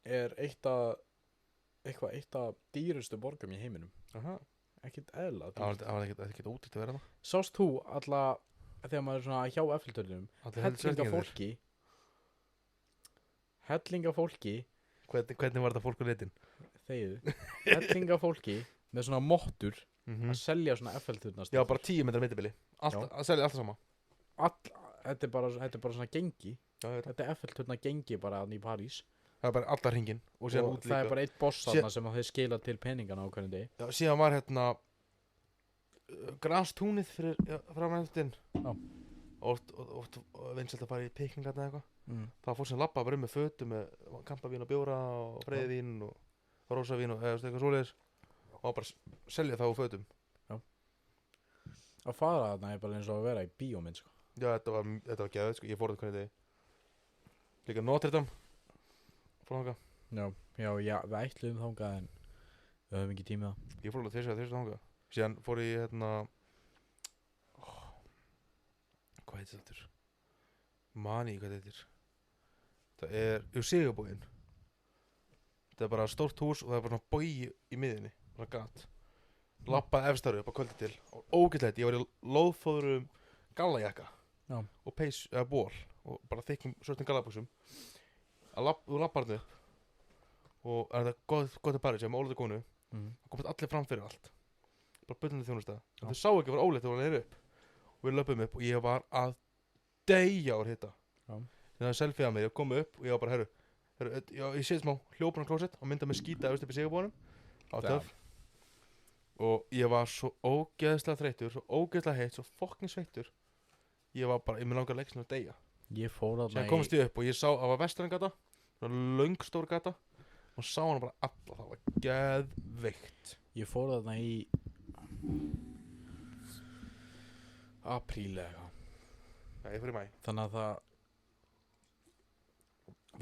er eitt af dýrustu borgum í heiminum. Aha. Ekkert eðla Það var ekkert útýtt að vera það. Sást þú alla þegar maður er svona hjá Eiffelturnum hellinga fólki Hvernig var þetta fólk á litin? þegiðu hellinga fólki með svona mottur Mm að selja svona Eiffelturnar Já, bara 10 metrar millibili. Að selja alltaf sama. þetta er bara svona gengi Já, ég veit það. þetta er Eiffelturnar gengi bara þarna í París Það er bara allar hringin. Og síðan og út það er líka. bara eitt boss þarna sem að þeir skila til peningana á hvernig degi. Já, síðan var hérna grastúnið framhættinn. Já. Oft vinsælt að fara í pikningarna eða eitthvað. Það fór sem labba bara með fötu með kampavín og bjóra og freyðvín og rósavín og eða eitthvað svoleiðis. Og bara selja það úr fötum. Að fara þarna er bara eins og að vera í bíómynd sko. Já, þetta var geðveikt, sko. Ég fór þetta hvernig degi. Líka Notre Dame. Fór þangað. Já, við ætluðum þangað en við höfum ekki tíma það. Ég fór alveg þess þangað. Síðan fór ég hérna hvað heitir þetta? Mani, hvað heitir? Það er Sigurbóginn. Þetta er bara stórt hús og það er bara svona bogi í miðinni, bara gat. Lappaði efstar upp á kvöldi til og ógeðslegt, ég var í lóðfóðurum gallajakka. Já. Og peys, eða ból og bara þykkum svörtum gallabuxum. Þú lappar þetta upp og er þetta gott að París, ég með óleita konu. Það komast allir fram fyrir allt. Bara bullandi þjónustæða. Já. Þau sá ekki að vera óleitt þegar hann er upp. Og við löpum upp og ég var að deyja úr hita. Já. Þegar það selfie að mig, ég kom upp og ég var bara, ég sé smá hljópun á klósett og mynda mig skýta eftir upp í Sigurbóðunum. Það var töff. Og ég var svo ógeðslega þreyttur, svo ógeðslega heitt, svo fucking sveittur. Ég var bara, ég með langar leiksinu að deyja. Ég fór þarna Síðan komst ég upp og ég sá, það var Vestrængata, svona löng stór gata og sá hana bara alla, það var geðveikt. Ég fór þarna í apríl eða eitthvað. Já, ég fór í mæ, Þannig að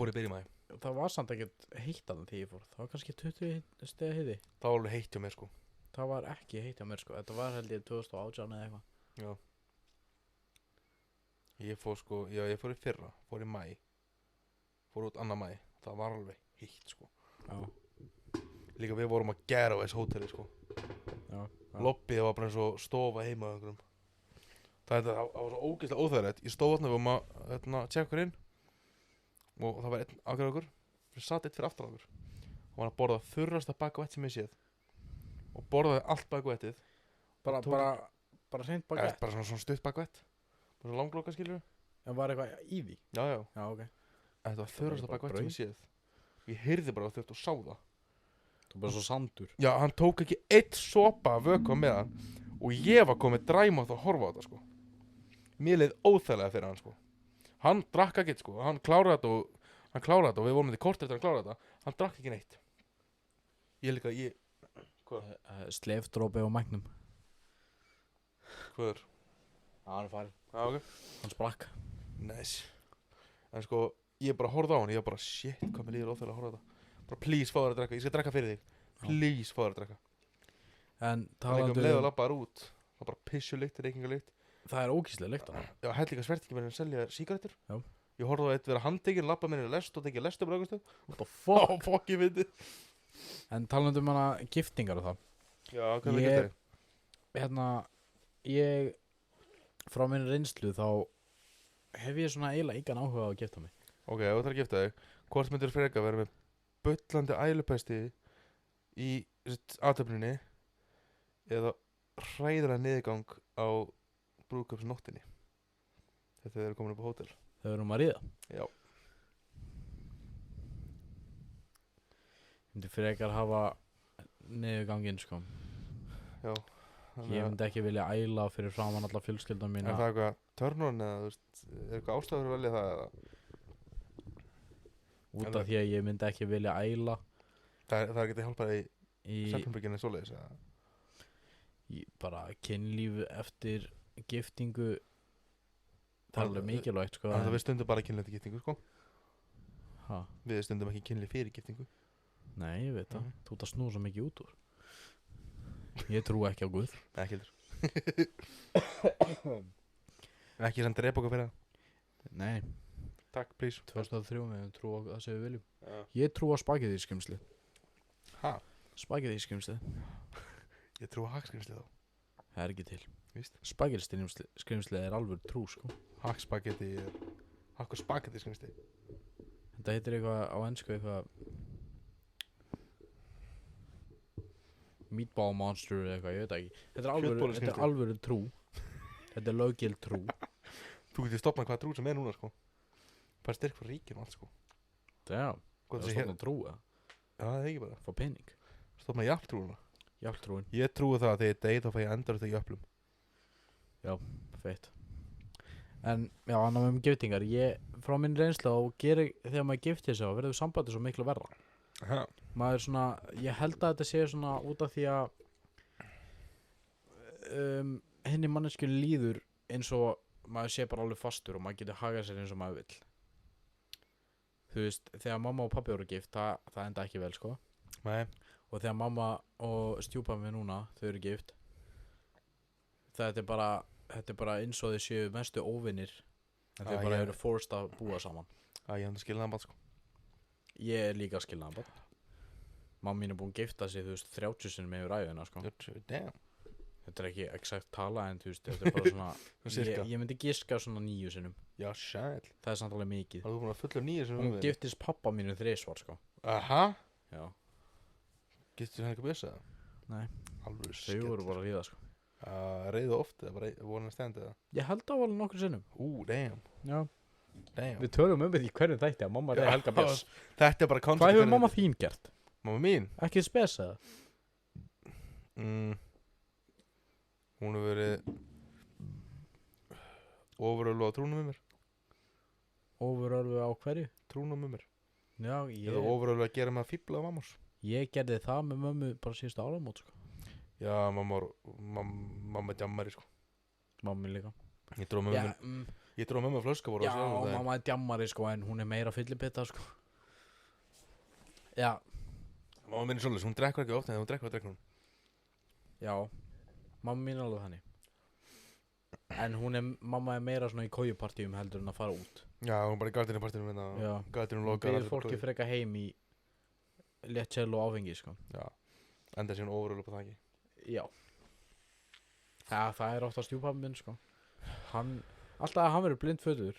fór í byrja í mæ. það var samt ekkert heitt þarna þegar ég fór. Það var kannski 20 stiga hiði. Það var alveg heitt hjá mér sko. Það var ekki heitt hjá mér sko. Þetta var held ég 2018 eða eitthvað. Já. Ég fór sko, já ég fór í fyrra, fór í mæ. Fór út annar mæ, það var alveg heitt sko. Já. Líka við vorum að gera á þessu hóteli sko. Já. Lobbyið var bara eins og stofa heima á einhverjum. Það var svo ógeðslega óþægilegt. Ég stóð þarna við vorum að tjekka okkur inn og það var einn ákveður okkur sem satt eitt fyrir aftan okkur og hann að borða þurrasta bakvett sem ég séð og borðaði allt bakvettið Bara hreint bara bagett. svona stutt bakvett bara svona langloka skilur En var eitthvað í því? já Já, ok. þetta var þurrasta bara bakvett sem brauð. ég séð ég heyrði bara þurft og sá það Það var bara svo sandur. já hann tók ekki eitt sopa af vökva með hann og ég var komið dræmátt að horfa á þetta sko mér leið óþægilega fyrir hann sko hann drakk ekkert sko hann kláraði þetta og við vorum þetta kortir eftir að klára þetta hann drakk ekki neitt ég líka hvað Slefdrópi á mæknum. er Hann er farinn. ok Hann sprakk. nice en sko ég bara horfði á hann ég bara shit hvað mér líður óþægilega að horfa á þetta bara please fá þér að drekka ég skal drekka fyrir þig please fá þér að drekka En það er talandi leið að labba þar út það er bara pissulykt reykingalykt það er ógíslega lykt af. já held líka svertingi með henni að selja þér sígarettur Já. ég horfði á eitt vera handtekinn labba með henni lest og tekið lestu bara augustu What the fuck? fokk ég viti En talandi hana giftingar og það. já hvað er Ég- það Hérna, ég frá minni reynslu þá hef ég svona eiginlega engan áhuga á að gifta mig. Ok, ef þú þarf að gifta þig, hvort myndir freka vera með bullandi ælupesti í aðtöfninni eða hræðilega niðurgang á brúðkaupsnóttinni þegar þið eru komin upp á hótel? Þegar við erum að ríða. Já. Ég myndi frekar hafa niðurganginn sko. Já. Ég myndi ekki vilja æla fyrir framan alla fjölskyldan mína. Er það eitthvað törnun eða, þú veist, er eitthvað ástæður að velja það eða? Út af því að ég myndi ekki vilja æla Það er ekki að hjálpa þig í Septemberginni svoleiðis eða? bara kynlíf eftir giftingu. Það er alveg mikilvægt sko. Þannig að við stundum bara kynlíf eftir giftingu, sko. Ha? Við stundum ekki kynlíf fyrir giftingu. Nei, ég veit það. Þú ert að snúa svo mikið út úr. Ég trú ekki á Guð. Ekki heldur. En ekki sem drepa okkur fyrir það. Nei, Takk, please. 2003 við trú á það sem við viljum. Já. Ég trú á spagetískrimsli. Ha? Spagetískrimsli. Ég trú að hakkskrimsli þá. Það er ekki til. Víst. Spagetískrimsli er alveg trú sko. Hakkspagetti er hakk og spagetti skrimsli. Þetta heitir eitthvað á ensku eitthvað Meatball Monster eða eitthvað, ég veit ekki. Þetta er alvöru trú. Þetta er löggild trú. Þú getur stopnað hvaða trú sem er núna, sko. Bara styrk frá ríkinu og allt, sko. Já, Hvað það er stofna trú eða? Já, það er ekki bara. Fá pening. Stopnað jafntrúuna. Hjálptrúin. Ég trúi það að þegar ég deyð þá fæ ég endur þetta jöflum. Feitt. En já, annað með giftingar. Ég, frá minn reynslu og gerir þegar maður giftir sig á verður sambandi svo miklu verra. Aha. Maður svona, ég held að þetta sé svona út af því að henni manneskjun líður eins og maður sé bara alveg fastur og maður getur hagað sér eins og maður vill. Þú veist, þegar mamma og pabbi voru gift, það enda ekki vel sko. Nei. Og þegar mamma og stjúpammi við núna, þau eru gift, þetta er bara eins og þau séu mestu óvinir en þau bara eru forced að búa saman. Ég hef það skilnaðan, sko. Ég er líka skilnaðan. Mamma mín er búin að gifta sig, þú veist, 30 sinnum yfir ævina, sko. Damn. Þetta er ekki exakt tala, en þú veist, þetta er bara svona, ég myndi giska svona 9 sinnum. Já, sæl. Það er samt alveg mikið. Það er búin að fulla 9 sem Hún giftist pappa mínu 3 svar, sko. Aha. Já. Giftur henni ekki að bjösa það? Nei. Alveg Þau voru bara að ríða, sko. Reiðu oft eða bara voru að stenda það? Ég held á alveg nokkur sinnum. Damn. Já. Damn. Við tölum þetta í hverjum þætti að mamma reyði Helga Björns. Þetta er bara koncept. Hvað hefur mamma þín gert? Mamma mín? Ekki spes eða? Hún hefur verið ofurölu á trúnum með mér. Ofurölvu á hverju? Trúnum með mér. Já, Eða ofurölu að gera með að fíbla á mammars. Ég gerði það með mömmu bara síðustu áramót, sko. Já, mamma djammari, sko. Mamma mín líka. Ég dróð mömmu að flöska voru Já, mamma er djammari, sko, en hún er meira fyllibitta, sko. Já. Mamma mín er svolítið, hún drekkur ekki ofta en hún drekkur hún. Já, mamma mín er alveg þannig. En mamma er meira svona í kójupartíum heldur en að fara út. Já, hún er bara í gardínupartínum minna. Já. Gardínum Hún lokar. byrðir fólki freka heim í léttsel og áfengi, sko. Já. Enda sér hún ofurölu på það ekki. Já. Það er ofta stjúpappi minn, sko. Alltaf að hann verður blindfötur.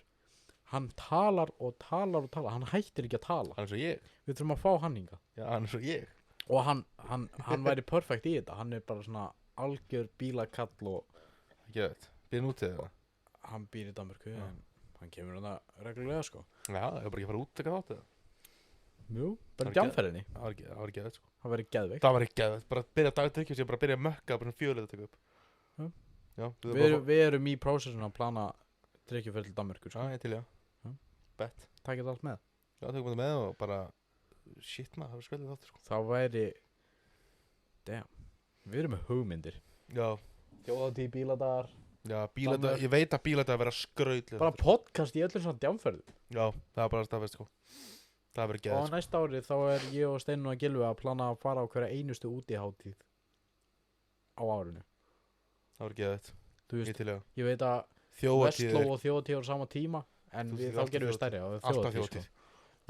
Hann talar og talar og talar. Hann hættir ekki að tala. Hann er svo ég. Við þurfum að fá hann hinga. Já, hann er svo ég. Og hann væri perfekt í þetta. Hann er bara svona algjör bílakall og Ekki veit. Býðin út eða? hann býr í Danmörku en hann kemur hann reglulega, sko. Já, það er bara ekki að fara út eitthvað þátt eða? Jú, bara Það er djamferðinni. Það var ekki veit, sko. Það væri geðveikt. Það var ekki veit. Bara byrja dagdrykkjum sér, bara byrja að mökka, bara fjölið að taka upp. Já. Já, Við erum í prósessun að plana drykkjuferð til Danmörku, sko. Já, ég til, já. Já. Bett. Takk þetta allt með. Já, tökum þetta með og bara shit maður, það var skvælið þáttur, sko. Það væri Við erum með hugmyndir. Já. Þjóðatíð, bíladagar. Já, bíladagar, ég veit að bíladagar vera skrautlega. Bara podcast í öllum svona djamferðum. Já, það er bara staðfest, sko. Það verður geðið, Og sko. næsta árið þá er ég og Steinun og Gylfi að plana að fara á hverja einustu útihátíð á árinu. Það verður geðið. Þú Ég veist, til, já. ég veit að Þjóðatíð Vestló og Þjóðatíð á sama tíma en Þú þá gerum við stærri á alltaf Þjóðatíð, þjóðatíð.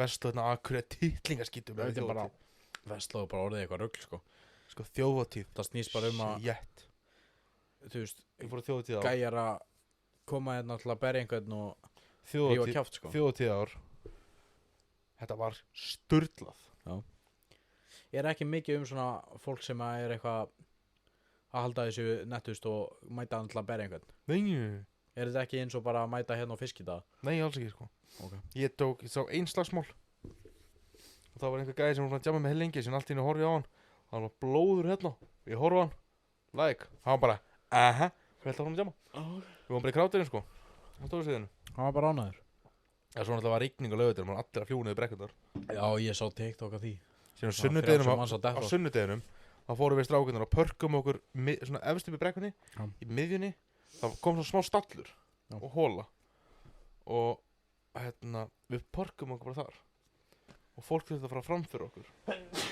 Vestlóðna akkurat titlingaskítum. Þetta er bara Vestló er bara orðið eitthvað rugl, sko. Sko, þjóðatíð. Það snýst bara um að Shit. þú veist, Ég fór að þjóðatíð á. gæjar að koma hérna til að berja einhvern og rífa þjóðatíð kjáft sko. þjóðatíðar. Þetta var sturlað. Ég er ekki mikið svona fólk sem er eitthvað að halda þessu nettust og mæta hann til að berja einhvern. Nei, Er þetta ekki eins og bara að mæta hérna á fiskidag? alls ekki sko. Ok. Ég sá ein slagsmál og það var einhver gæði sem var svona að jamma með heil lengi sem allt í henni horfði á hann. Hann var blóður hérna. Ég horfði á hann. Hann var bara, hvað held að hann að jamma? Við varum bara í kráturinn sko. Á stóðsviðinu. Hann var bara ánæður. Já, svo náttúrulega var rigning á laugardeginum, hann var allir að fljúga niður brekkundar. Já, ég sá TikTok af því. Síðan Það var 30 manns á á Death Row. sunnudeginum, þá fórum við strákunar og pörkum okkur svona efst upp í brekkunni, Já. í miðjunni, þá kom svona smá stallur Já. og hóla. Og hérna, við pörkum okkur bara þar. Og fólk þurfti að fara fram fyrir okkur.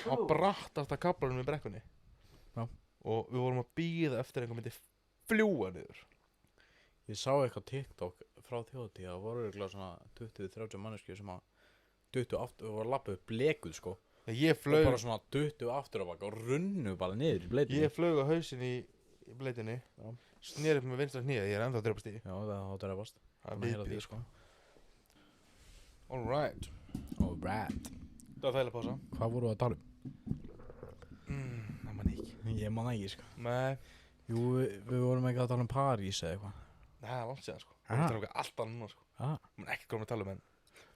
Á brattasta kaflanum í brekkunni. Já. Og við vorum að bíða eftir einhver myndi fljúga niður. Ég sá eitthvað TikTok frá þjóðatíð. Það voru örugglega svona 20-30 manneskjur sem að duttu aftur og voru lappuð blekuð sko. Ég Og flaug, bara svona duttu aftur og baka og runnu bara niður í bleitinni. ég flaug á hausinn í bleitinni, Já. sneri upp með vinstra hnýja, ég er ennþá að drepast í. Já, það áttur að vast. Það er Þannig að heyra viðbjóð því, sko. Alright. Alright. Það var þægileg pása. Hvað voru að tala um? Það man ekki. Ég man ekki sko. Nei, Jú, við vorum ekki að tala um París eða eitthvað. það er langt síðan sko. Aha. Það er eitthvað allt annað núna sko. Ah. Man ekki komið að tala um henn.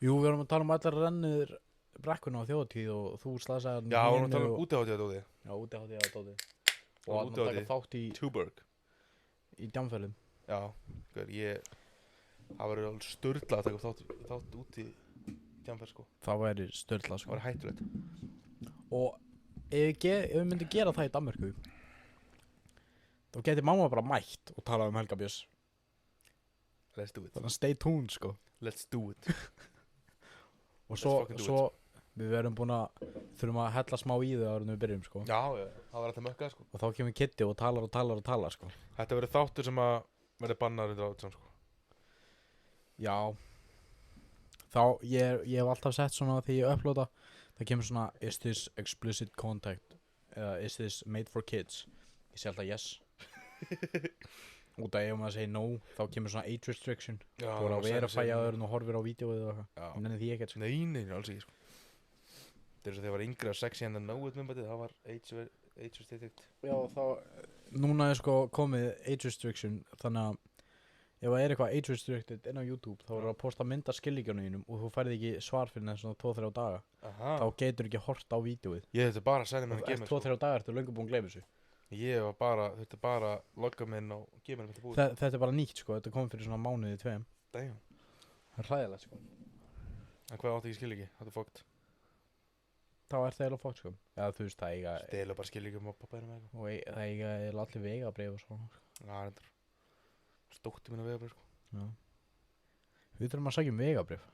Jú, við vorum að tala um allar rennir brekkuna á þjóðatíð og þú slasaði Já, við vorum að tala um útihátíð að dóði. Já, útihátíð að dóti. Og Og að taka útihátíð. þátt Tuborg. í djamferðum. Já, það verður alveg sturlað að taka þátt út í tjamferð sko. Það væri störla Það sko. var hættulegt. Og ef við myndum gera það í Danmörku, þá geti mamma bara mætt og talað um Helga Björns. Let's do it. Þannig að stay tuned sko. Let's do it. Og Let's svo, fucking do svo við verðum búin að þurfum að hella smá í þau áður en við byrjum sko. Já, það var alltaf mökkað sko. Og þá kemur Kitty og talar sko. Þetta verður þáttur sem að verður bannar undir átján sko. Já. Þá, ég hef alltaf sett svona þegar ég upplóta, það kemur svona is this explicit content eða is this made for kids. Ég sé alltaf yes. Út af ef maður segir no, þá kemur svona age restriction. Já, Þú voru að verifæja aður og horfir á vídeóið og eitthvað. Já. Ég nenni því ekkert sko. Nei, alls ekki sko. Það er svo þegar ég var yngri að sexy and the know it myndbætið, það var age restricted. Já, þá núna er sko komið age restriction, þannig að ef það er eitthvað age restricted inn á YouTube þá er það að posta mynd af skilíkjónuðinum og þú færði ekki svar fyrir neðan svona 2-3 daga. Aha. Þá getur ekki hort á vídeóið. Ég þurfti bara að senda mér að Eftir gema sko. 2-3 dagar ertu löngu búin að gleyma þessu. Ég þurfti bara að logga mig inn á gema þetta búið. Þetta er bara nýtt sko, þetta kom fyrir svona mánuði 2. Damn. Það er hræðilegt sko. En hvað átti ekki skil ekki? Þetta er fókt. Þá er það eiginlega fókt sko. Já, þú veist, það eiga, Stela bara skil ekki um pappaðinu með eitthvað. og það eiga eiginlega allir vegabrif og svona. Já, reyndar. Stótti mínu vegabrið sko. Já. Við þurfum að sagja um vegabrif.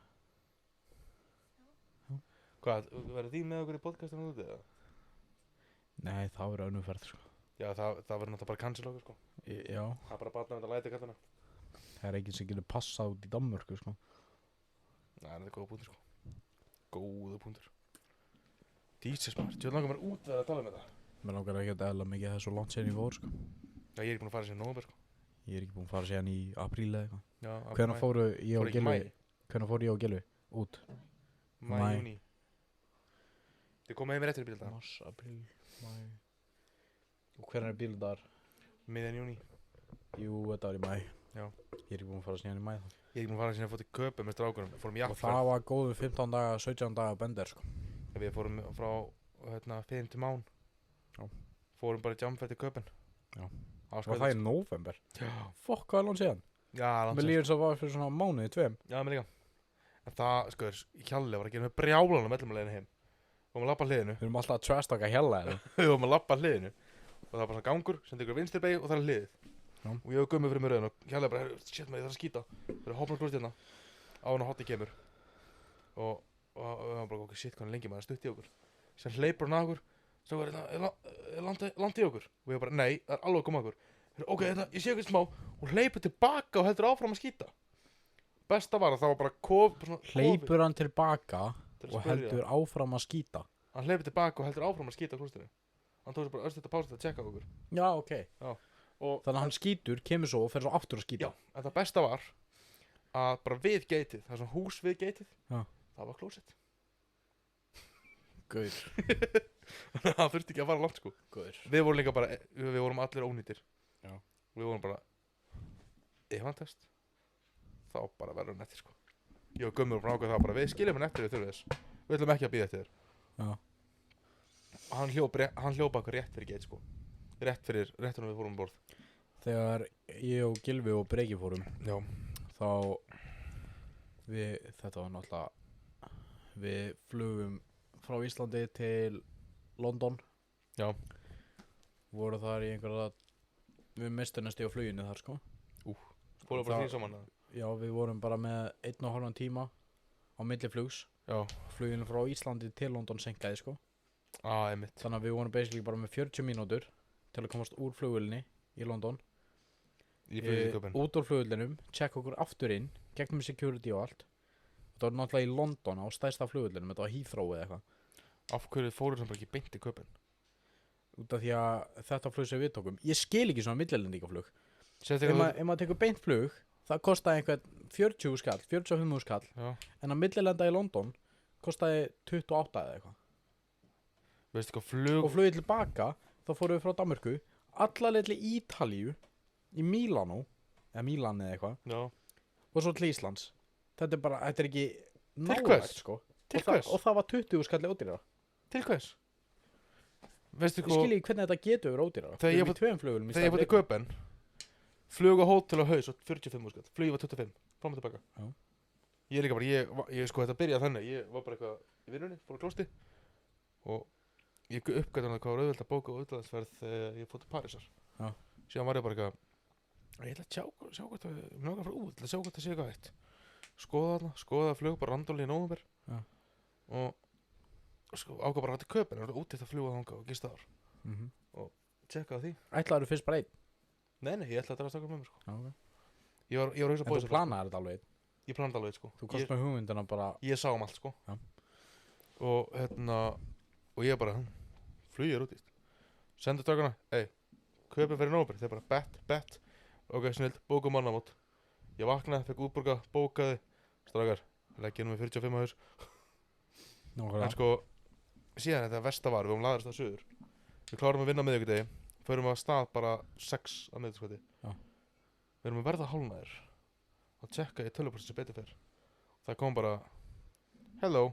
Hvað, verður þín með okkur í podcastinu úti eða? Nei, það verður önnumferð sko. Já, það verður náttúrulega bara cancel okkur sko. Já, Það er bara batna með þetta læti kallana. það er ekki sem getur passað út í Danmörku sko. Nei, þetta er góða punktur sko. Góða punktur. Jesus maður, ég langar mér út að tala með það. Mér langar ekki að eðla mikið þessu langt síðan ég fór sko. Já, ég er ekki búin að fara síðan nóvember sko. Ég er ekki búinn að fara síðan í apríl eða eitthvað. Já, Hvenær fóru ég Fóru og ekki í Gilvi? maí? Hvenær fóru ég og Gilvi? Út? Maí, Maí. júní. Þið komið heim réttir í bíldag. Mars, apríl, mæ. Og hvenær er bíldagar? Miðjan júní. Jú, þetta var í mæ. Já. Ég er ekki búinn að fara síðan í mæ þá. Ég er ekki búin að fara síðan að fótt í köpum með strákunum. Fórum í Og jafnfæð. það var góðu 15 daga, 17 daga bender sko. Við fórum frá hérna 5 til mán. Já. Fórum bara í jamferð til köpun. Já. Og Og það er november. Já. Fokk, hvað er langt síðan? Já, langt Mér síðan. líður svo að var fyrir svona mánuði, 2. Já, mér líka. En það, sko, Hjalli var að gera með brjálanum öllum að leiðinu heim. Við vorum að labba hliðinu. Við erum alltaf að trastaka hjalla eða. Við vorum að labba hliðinu. Og það var bara svona gangur, sem tekur vinstri beig og það er hliðið. Já. Og ég og Gummi fyrir með rauðin og Hjalli bara, shit maður, ég þarf að skýta. Það er hopnað klúst hérna. Á hann og hotni kemur. Og við varum bara, ok, shit, hvað er lengi maður, stutt í okkur. Sem hleypur hann að okkur. Svo var þetta, langt í okkur. Og ég bara, nei, það er alveg að koma að okkur. Ok, ég sé okkur smá. Og hleypur tilbaka og heldur áfram að skýta. Besta var að það var bara kofi. Hleypur hann tilbaka Til að og spyrja. heldur áfram að skýta. Hann hleypur tilbaka og heldur áfram að skýta á klústinu. Hann tók sér bara östu þetta pása til að tjekka á okkur. Já, ok. Og Þannig að hann skýtur, kemur svo og fer svo aftur að skýta. Já, en það besta var að bara við geitið, það er svona hús við geitið, Já. það var klósett. Gaur. Þannig að það þurfti ekki að fara langt sko. Gaur. Við vorum líka bara, við vorum allir ónýtir. Já. Við vorum bara, ef hann test, þá bara verður hann eftir sko. Ég og Gummur vorum ákveð það bara, við skiljum hann eftir við þurfum þess. Við ætlum ekki að bíða eftir þér. Já. Og hann hljópa okkur rétt fyrir geit sko. Réttunum við fórum um borð. Þegar ég og Gylfi og Breki fórum, Já. þá þetta var náttúrulega, við flugum frá Íslandi til London. Já. Voru þar í einhverja, við mistum næstu á fluginu þar sko. Fórum bara því saman. Já, við vorum bara með 1,5 tíma á milli flugs. Já. Fluginu frá Íslandi til London senkaði sko. Einmitt. Þannig að við vorum basically bara með 40 mínútur til að komast úr flugvölinni í London. Í flugköpinn. Út úr flugvölinum, checka okkur aftur inn, gegnum security og allt. Þetta var náttúrulega í London á stærsta flugvölinum, þetta var Heathrow eða eitthvað. Af hverju fórum sem bara ekki beint í köpinn? Út af því að þetta flug sem við tókum, ég skil ekki svona millilendingaflug. Ef Sérstaklega maður tekur beint flug, það kostaði einhvern 40 skall, 45 skall. Já. En að millilenda í London kostaði 28 eða eitthvað. Veistu hvað flug... Og flugið tilbaka, þá fórum við frá Danmörku, alla leið til Ítalíu, í Mílanó, eða Mílan eða eitthvað, Já. og svo til Íslands. Þetta er bara, þetta er ekki hvers? nálægt sko. Til Og það- hvers? Og það var 20 skalli ódýrara. Til hvers? Veistu Ég hvað... skil ekki hvernig þetta getur verið ódýrara. Þegar ég Við erum í tveim flugvélum í Þegar ég staðinn fór til fyrir köpinn, flug og hótel og haus og 45 skall. Flugið var 25. Fram og tilbaka. Já. Ég líka bara, ég sko þetta byrjaði þannig. Ég var bara eitthvað í vinnunni, fór á klósti. Og ég uppgæti hann hvað var auðvelt að bóka og auðvitaðsverð þegar ég fór til Parísar. Já. Síðan var ég bara eitthvað, ég ætla að sjá hvað það, ég náttúrulega frá út, ég ætla að sjá hvað það sé eitthvað eitt. Skoða flug bara randóli í nóvember. Já. Og sko, ákvað bara að til köpinn, það var út eftir að fljúga þangað og gista þar. Mhm. Tjekkaði því. Ætlaðu fyrst bara einn? Nei, ég ætla að draga stakar með mér sko. Já, ok. Ég var að hugsa En bóðis þú planaði þetta alveg einn? Ég planaði alveg sko. Þú komst með hugmyndina bara... Ég sá allt sko. Já. Og ég bara, flugið er útist. Sendu stakana, köpinn fyrir nóvember. Þeir bara, bet. Ok, snill, bókum mannamót. Ég vaknaði, fekk útborga, bókaði. Strákar, leggja með 45 haus. En sko, síðan þetta versta var, við vorum laðast á suður. Við klárum að vinna miðvikudegi, förum að stað bara 6 að miðvikudegi. Já. Við erum að verða hálfnaðir. Og tjekka í tölvupósti sem betur fyrr. Það kom bara, hello,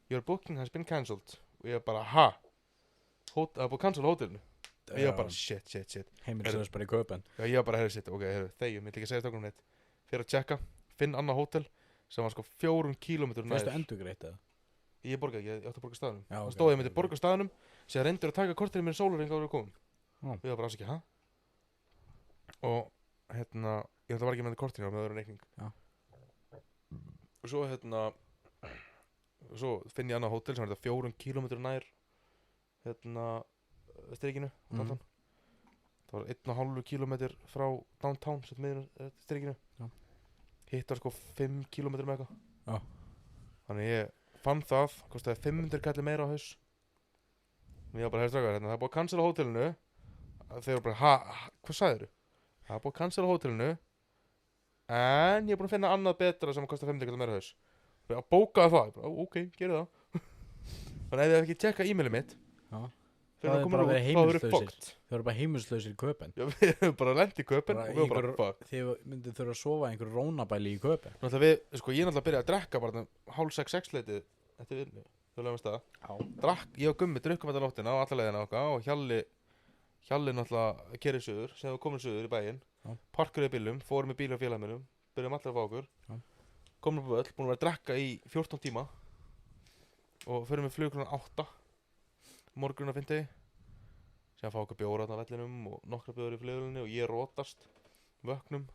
your booking has been cancelled. Og ég bara, ha? Það er búið að cancella hótelinu. Og ég bara, shit. Heimilislaus bara í köpen. Já, ég bara, shit, ok, þegjum, ég ætla ekki að segja stóknum neitt. Fyrir að tjekka, finn annað hótel sem var sko 4 kílómetrum Fyrstu nær. endurgreitt eða? Ég borgaði ekki, ég átti að borga staðnum. Já, Það ok, stóð ég ok, myndi ok. borga staðnum, sér reyndur að taka kortinu mér sólarhring áður að komum. Já. Við var bara alls ekki, ha? Og ég var ekki með kortinu með öðrum reikning. Já. Og svo svo finn ég annað hótel sem er þetta 4 kílómetrum nær strikinu, downtown. Það var 1,5 kílómetr frá downtown sem miður strikinu. Já. Hitt var sko 5 kílómetrum eitthvað. Já. Þannig ég fann það, kostaði 500 kalli meira á haus. Og ég var bara, strákar, það er búið að cancela hótelinu. Þeir voru bara, hvað sagðirðu? Það er búið að cancela hótelinu. En ég er búin að finna annað betra sem kostar 500 kalli meira á haus. Og ég bókaði það, ég bara, ok, gerðu það. Þannig ef ég hef ekki tjekkað e-mailið mitt, Já. fyrir Það að er koma bara út, verið þá verður heimilislausir. fucked. Þau eru bara heimilislausir í köpen. Já, við höfum bara lent í köpinn Bara og við höfum bara einhver- fuck. Þið myndið þurfa að sofa í einhverju rónabæli í köpen. Náttúrulega við, sko, ég náttúrulega byrjaði að drekka bara 5:30 leitið eftir vinnu. Þú lögum stað. Já. Ég og Gummi drukkum þetta nóttina á alla leiðina okkar og Hjalli náttúrulega kerið suður, sem við komum suður í bæinn. Já. Parkuðu í bílum, fórum í bíl á félagmennum, byrjum allir að fá okkur. Já. Komum upp á völl, búin að vera að drekka í 14 tíma og förum við flug klukkan 8 morguninn að fyndi. Síðan fá okkur bjóra þarna á vellinum og nokkra bjóður í flugvélunni og ég rótast, vöknum.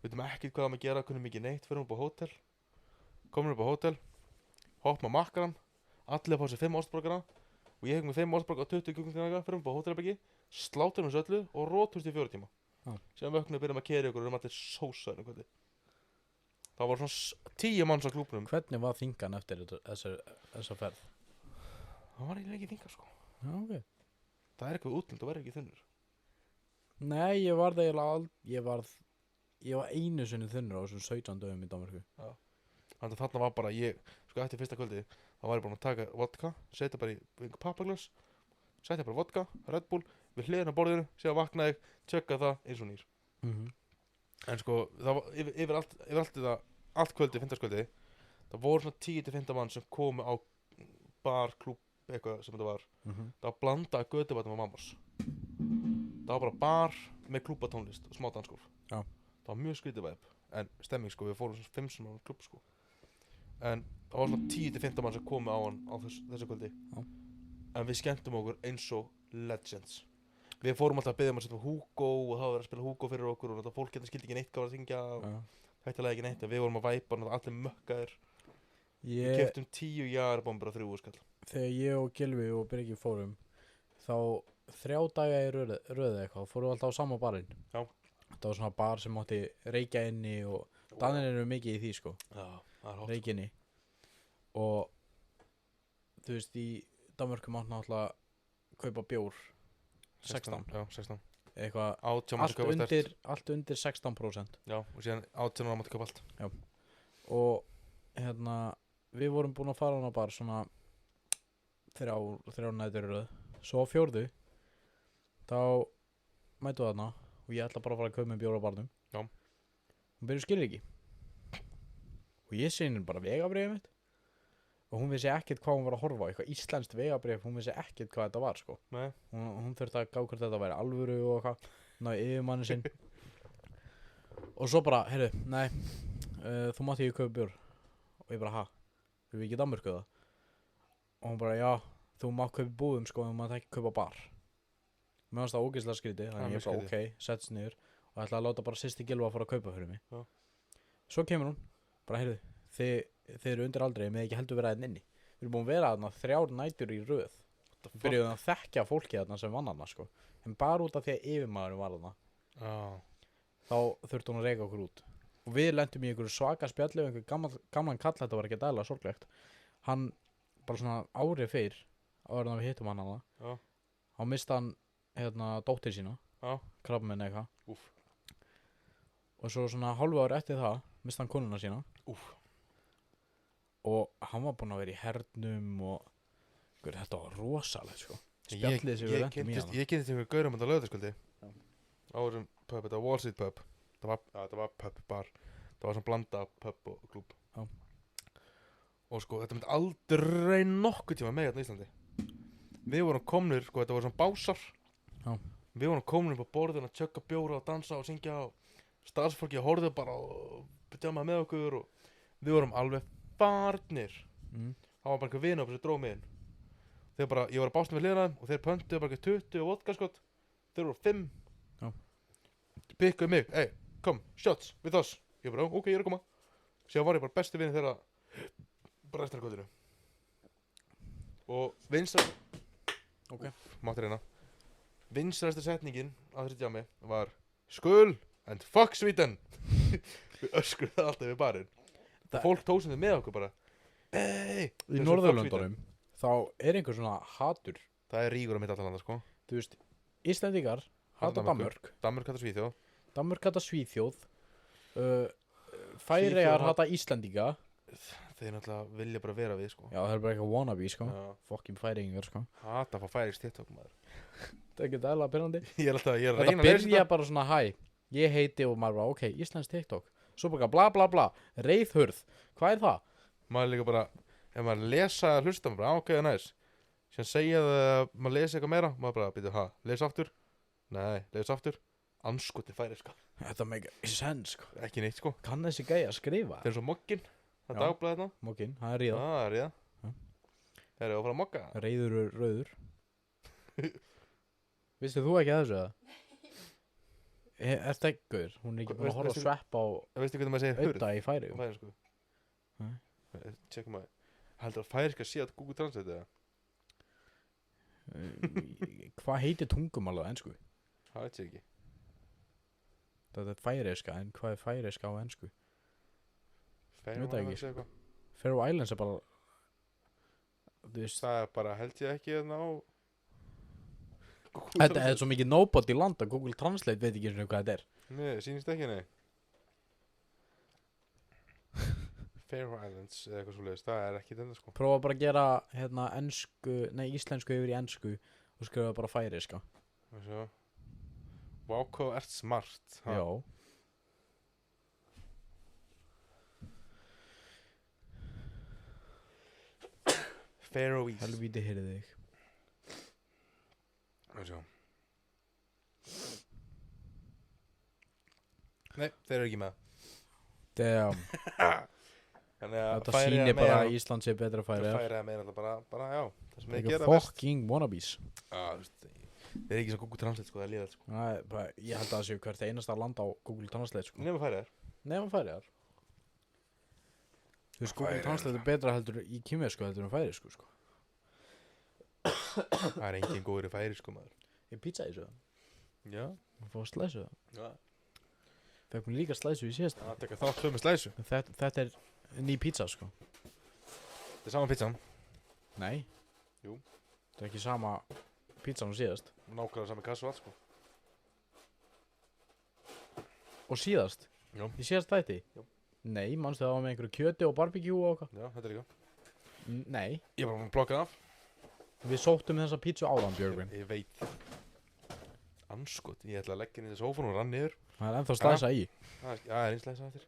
Veitum ekkert hvað það með gera, kunnum ekki neitt, förum upp á hótel. Komum upp á hótel, hoppum á makkaran, allir að fá sér 5 ostborgara og ég hef með 5 ostborgara og 20 kjúklinganaga, förum upp á hótelherbyggi, sláturum þessu öllu og rótumst í 4 tíma. Já. Síðan vöknum við byrjum að keyra ykkur og erum allir sósaður um kvöldi. Það var svona 10 manns á klúbnum. Hvernig var þingan eftir þessa ferð? Það var eiginlega ekki þingar sko. Já, ok. Það er eitthvað útlind og verður ekki þunnur. Nei, ég varð eiginlega ég var einu sinni þunnur á þessum 17 dögum í Danmörku. Þannig að þarna var bara ég, sko eftir fyrsta kvöldi þá var ég búin að taka vodka, setja bara í einhver pappaglas, setja bara vodka, Red Bull við hliðina á borðinu, síðan vaknaði ég, tjögga það eins og nýr. En sko, það var yfir allt þetta, allt kvöldi, fimmtudagskvöldi, það voru svona 10-15 mann sem komu á bar, klúbb, eitthvað sem þetta var. Það var blandað götubarnum og mammars. Það var bara bar með klúbbatónlist og smá dansgólf. Já. Það var mjög skrítið væp, en stemming sko, við fórum svona 5 sem á klúbb sko. En það var svona 10-15 mann sem komu á hann á þessu kvöldi. Já. En við skemmtum okkur eins og legends. Við fórum alltaf að biðja að setja Hugo og það var að spila Hugo fyrir okkur og þetta fólk hérna skildi ekki neitt hvað var að syngja og hættilega ekki neitt, en við vorum að væpa og allir mökkaðir. Við keyptum 10 jarðbombur á 3 skall. Þegar ég og Gylfi og Birgir fórum, þá 3 daga í röðu eitthvað, fórum við alltaf á sama barinn. Já. Það var svona bar sem mátti reykja inni og Danir eru mikið í því sko. Já, það er hótt. Reykja inni. Og þú veist, í Danmörku mátti náttúrulega kaupa bjór 16. Já, 16. Eitthvað, 18 mátti kaupa sterkt. allt undir 16%. Já, og síðan 18 mátti kaupa allt. Já. Og hérna, við vorum búin að fara hana bara svona 3 nætur í röð. Svo á 4. þá mætu þarna og ég ætla bara að fara að kaupa með bjór á barnum. Já. Hún byrjuð skilur ekki. Og ég sé henni bara vegabréfið mitt. Og hún vissi ekkert hvað hún var að horfa á, eitthvað íslenskt vegabréf, hún vissi ekkert hvað þetta var sko. Nei. Hún þurfti að gá hvort þetta væri alvöru og eitthvað, náði yfirmanni sinn. Og svo bara, heyrðu, nei, þú mátti ekki kaupa bjór. Og ég bara, ha, við ekki í Danmörku það? Og hún bara, já, þú mátt kaupa í búðum sko, en þú mátt ekki kaupa á bar. Mér fannst það ógeðslega skrítið, þannig ég bara, ok, settst niður og ætlaði að láta bara sýsti Gylfa að fara að kaupa fyrir mig. Já. Svo kemur hún, bara, heyrðu, þið eru undir aldrei, með ekki heldur vera inni. Við erum búin að vera þarna 3 nætur í röð. Við byrjuðum að þekkja fólki þarna sem vann þarna sko. En bara út af því að yfirmaðurinn var þarna. Já. Þá þurfti hún að reka okkur út. Og við lentum í einhverju svaka spjalli og einhver gamlan kall, þetta var ekki dæla sorglegt. Hann, bara svona árið fyrr, áður en við hittum hann hana. Já. Þá misti hann, dóttir sína. Já. Krabbamein eitthvað. Úff. Og svo svona hálfu ár eftir það, misti hann konuna sína. Úff. Og hann var búinn að vera í hernum og þetta var rosalegt sko. Spjallið sem við lentum í hana. Ég kynntist einhver gaurum á laugardagskvöldi á þessum pub, þetta var Wall Street pub. Þetta var pub bar. Það var svona blanda pub og klúbb. Já. Og sko þetta myndi aldrei nokkuð tíma með hérna í Íslandi. Við vorum komnir, sko þetta voru svona básar. Já. Við vorum komnir upp á borðinu að tjögga bjóra og dansa og syngja og starfsfólki horfðu bara og byrjaði með okkur og við vorum alveg farnir. Það var bara einhver vinn okkur sem dróð mig inn. Þeir bara, ég var að básna við hliðina þeim og þeir pöntuðu bara 20 og vodka skott. Þeir voru 5. Já. Pikkuðu mig, hey, come, shots with us. Ég bara, ok, ég er að koma. Síðan var ég bara besti vinni þeirra bara eftir kvöldinu. Og mátti reyna. Vinsræsta setningin á þessi djami var Skull and fuck Sweden. Við öskruðu það alltaf við barinn. Og fólk tóksum þau með okkur bara hey, í Norðurlöndunum þá er einhver svona hatur. Það er ríkur á mitt allar landa sko. Þú veist, Íslendingar hata Danmörk. Danmörk hata Svíþjóð. Danmörk hata Svíþjóð. Færeyjar hata Íslendinga. Þeir náttúrulega vilja bara vera við sko. Já, það er bara eitthvað wannabe sko. Já. Fokkin færeyingar sko. Hata að fá færeysk TikTok maður. Það er ekki dæla pyrrandi. Ég er alltaf, ég er að Þetta reyna að lesa byrja bara svona hæ, ég heiti og maður bara ok, Íslands TikTok. Svo bara bla bla bla, reiðhurð. Hvað er það? Maður líka bara, ef maður lesa að hlusta maður bara, ok, næs. Síðan segja það að maður lesa eitthvað meira, maður bara, býtu, lesa aftur? Nei, lesa aftur. Anskotin færeyska. Þetta make sense sko. Ekki neitt sko. Kann þessi gæja að skrifa? Þeir eru svo moggin. Það Já. dagblaði þarna. Moggin, það er ríða. Það er ríða. Já. Þeir eru að fara að mogga. Reiður er rauður. Vistu þú ekki að þessu eða? Er þetta ekkur? Hún er ekki búin að horfa að sveppa á Veistu hvernig maður segir hurð? auða í Færeyjum. Á færeysku. Nei. Tjekkum maður. Heldur að færeyska sé að Google Translate eða? Hvað heitir tungumál á ensku? Það veit ég ekki. Þetta er færeyska, en hvað er færeyska á ensku? Faroe Veit það ekki. Islands eða eitthvað. Faroe Islands er bara þú veist, Það er bara held ég ekki þarna á Þetta er svo mikið nobody land að Google Translate veit ekki einu sinni hvað þetta er. Nei, sýnist ekki, nei. Faroe Islands eða eitthvað svoleiðis, það er ekki þetta, sko. Prófa bara að gera, íslensku yfir í ensku og skrifa bara færiska. Sjá. Vá, hvað ert smart. Ha? Já. Faroese. Helvíti heyrði þig. Sjá. Nei, þeir eru ekki með. Damn. Þannig að Þetta sýnir bara að Ísland sé betra færi. Það færi að meina alltaf bara, já. Það sem þeir Ekki gera best. fucking wannabes. Já, þú veist, þeir eru ekki svo Google Translate, sko, það er líðað, sko. Ég held að það séu hvert einasta land á Google Translate, sko. Nefnum færi þær. Nefn færi þar. Þú veist, Google Færiðar. Translate er betra heldur í kýmversku heldur en færisku, sko. Það er engin góður í færi, sko, maður. Ég pizza í þessu. Já. Ég fór slæsu. Já. Fekk mér líka slæsu í síðast. Það tekur þátt með slæsu. Þetta er ný pizza, sko. Þetta er saman pizzan. Nei. Jú. Þetta er ekki sama pizza nú síðast. Nákvæmlega sami kassu og allt, sko. Og síðast? Já. Í síðast þætti? Jú. Nei, manstu það var með einhverju kjöti og barbecue og okkar? Já, þetta er líka. Nei. Ég var bara að plokka það af. Við sóttum þessa pizza áðan, Björgvin. Ég veit. Anskot, ég ætla að leggja henni í þessu sófun og rann niður. Það er ennþá stæsa í. Það er eins læsa eftir.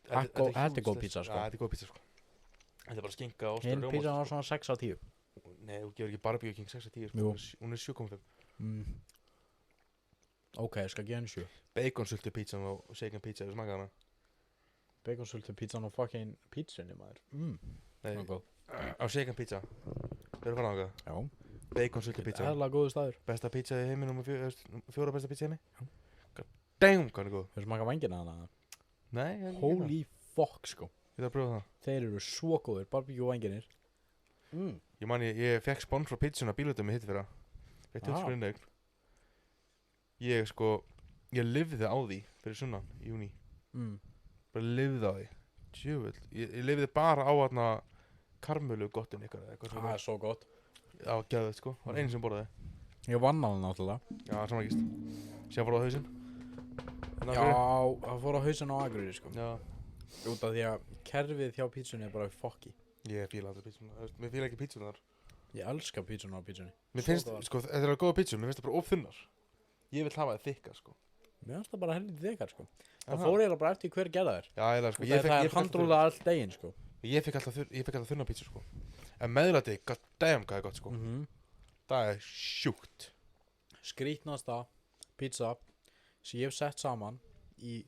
Þetta er góð pizza, sko. Já, þetta er góð pizza, sko. Þetta er bara skinka, ostur og Hinn rjóma. pizza var svona 6 af 10. Nei, þú gefur ekki barbecue king 6 af 10, sko. Jú. Hún er 7,5. Ok, ég skal gefa henni 7. Baconsultu pizzan og shaken pizza, þú smakað hana? Baconsultu pizzan og fucking pizzunni, maður. Nei, Það er góð. á shaken pizza. Þau eru fann á það? Já. Baconsultu pizza. Eðla góðu staður. Besta pizza í heiminum og fjóra besta pizza í heimi. God damn, hvað er góð. Hefur smakað vængina hana? Nei, ég hef ekki Holy fuck, sko. Ég þarf að pröfa það. Þeir eru svo góðir, barbecue vænginir. Ég man, ég fekk spons frá pizzuna bílutum í hitt fyrir það. Eitt Ah. fyrir innegn. Ég lifði á því fyrir sunnan í júní. Bara lifði á því. Tjöfull. Ég lifði bara á þarna karmölu gottin ykkar eða eitthvað Það er svo gott. Já, geðveikt, sko. Það var einu sem borðaði. Ég vann á hann náttúrulega. Já, samanlíkist. Síðan fór á hausinn. Já, það fór á hausinn á Akureyri, sko. Já. Út af því að kerfið hjá pítsunni er bara fokki. Ég fíla aldrei pizzuna. Mér fíla ekki pizzunar. Ég elska pítsunni á pítsunni. Mér Svo finnst, góðar. sko, þetta er góða pizzur. Mér finnst það bara óþunnar. Ég vil hafa það þykka, sko. Mér finnst það bara helviti þykar, sko. Það Aha. fór eiginlega bara eftir hver gerða þér. Já, eða, sko. Það er handrúlega allt deginn, sko. Ég fekk alltaf þunna pizzu, sko. En meðlæti, god damn, hvað er gott, sko. Það er sjúkt. Skrítnasta pizza sem ég hef sett saman í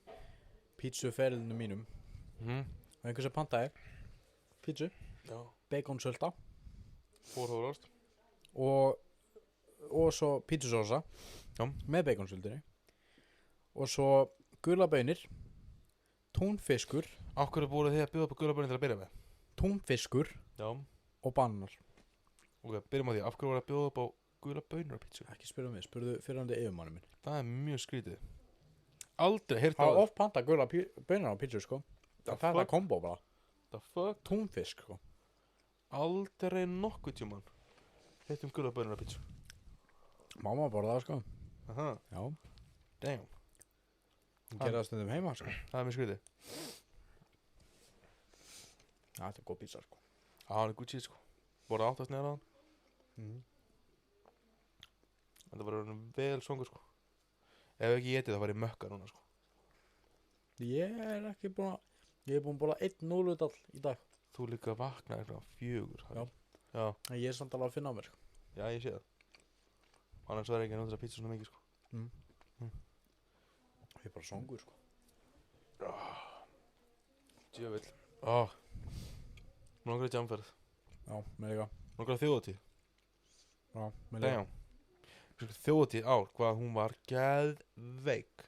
pítsuferðinu mínum. Og einhvers að pantaði pítsu, Já. baconsölda Fórhóðurast. og svo pítsusósa Já. með baconsöldinni og svo gula baunir, túnfiskur, Akkur er búið þið að bjóða upp á gula bönni til að byrja með? túnfiskur Já. og bananar. Ok, byrjum á því. Af hverju voru að bjóða upp á gula bönur á pizzu? Ekki spyrja mig, spurðu fyrirhandi yfirmanni minn. Það er mjög skrítið. Aldrei heyrt Það á var oft panta gula baunar á pítsu, sko. The Það er fuck? kombo bara. The fuck? Túnfisk, sko. Aldrei nokkuð tjúman. Heitt gula bönur á pizzu. Mamma borða það, sko. Aha, Já. damn. Hún gerði það stundum heima, sko. Það er mjög skrítið. Já, þetta er góð pizza, sko. Hann er Gucci, sko. Borða áttast neðar á hann. Þetta var vel svongur, sko. Ef ekki ég etið það var ég mökka núna, sko. Ég er ekki búin að... Ég er búin að borða 1-0 útall í dag. Þú líka vaknaði frá 4. Já. Já. En ég er samt alveg að finna á mér, sko. Já, ég sé það. Annars var ekki að nota pizza svona mikið, sko. Ég er bara songur, sko. Djövill. Mér langar að jamferð. Já, með líka. Mér langar að þjóðatíð. Já, með líka. Damn. Þjóðatíð ár, hvað hún var geðveik.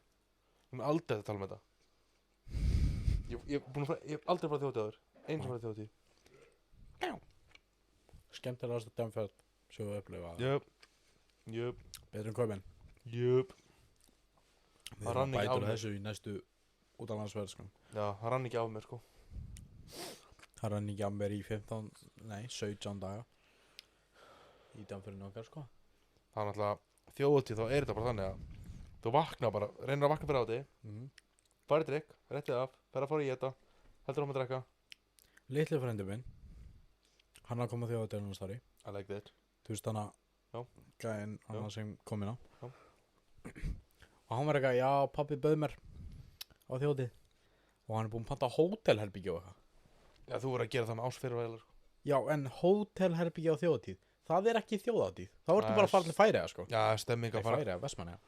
Hún er aldrei að tala um þetta. Ég hef aldrei farið þjóðatíð áður. Einu sem farið þjóðatíð. Skemmtilegast að dæmferð sem við upplifa. Jöp. Betur en kaupin. Jöp. Við Það erum rann að ekki á bæta úr mér. þessu í næstu útlandsverð, sko. Já, það rann ekki á mér, sko. Það rann ekki á mér í 17 daga. Í dæmferðinu okkar, sko. Það er náttúrulega þjóðatíð, þá er þetta bara þannig að þú vakna bara, reynir að vakna fyrir áti, farið drikk, réttið af, fer að fara í þetta, heldur að drekka. Litli frændi minn, hann að koma þjóðatíðan hans þar í. I like that. Þú veist hana, Já. gæinn hana sem kom inn á. Já. Og hann var eitthvað, já, pabbi bauð mér á þjóðatíð. Og hann er búinn að panta hótelherbyggja og eitthvað. Já, þú voru að gera það með ásfyrirvæðilega, sko. Já, en hótelherbyggja á þjóðatíð, það er ekki þjóðatíð. Þá ertu bara að fara til Færeyja, sko. Já, stemming að fara. Færeyja, Vestmannaeyja.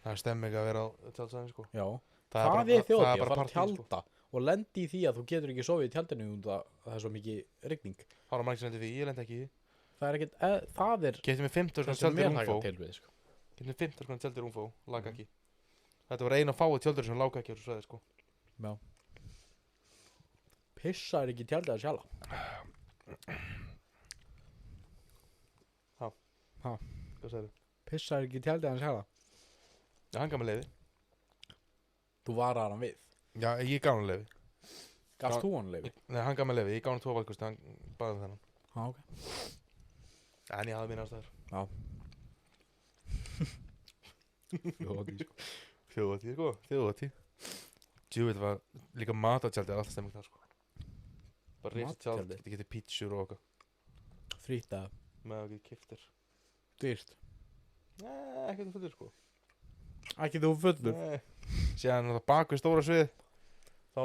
Það er stemming að vera á tjaldsvæðin, sko. Já, Það það bara- er þjóðatíð, að bara fara að partí, sko. tjalda og lendi í því að þú getur ekki sofið í tjaldinu út að það er svo mikið rigning. Það var margir sem lendi því, ég lendi ekki í því. Það er ekkert, það er Keypti mér 50 það skall sem tjaldi mér rúmfó. hægir til við, sko. Keypti mér 50 skall tjaldi rúmfó, laga ekki. Þetta var eina fáið tjaldur sem laga ekki á þessu svæði, sko. Já. Pissa er ekki í tjaldið að sjálfa. Hvað sagði? Pissa er ekki í tjaldið að sjálfa. Já, hann gaf mér leiði. Þú varar hann við. Já, ég gaf hann leiði. Gafst þú hann leiði? Nei, hann gaf mér leiði, ég gaf hann 2 valkosti, hann baði um þennan. Já, ok. En ég hafði mín ástæður. Já. Þjóðatíð, sko. Þjóðatíð, sko, þjóðatíð. Djúvill var líka matatjaldið alltaf stemming þar, sko. Bara reysa tjald, Matartjaldið? þetta getur pítsur og okkar. Frýtt að Með að geta kiftir. dýrt. Nei, ekkert um fullir, sko. Ekki þú fullur. Nei. Síðan það bak við stóra svið. Þá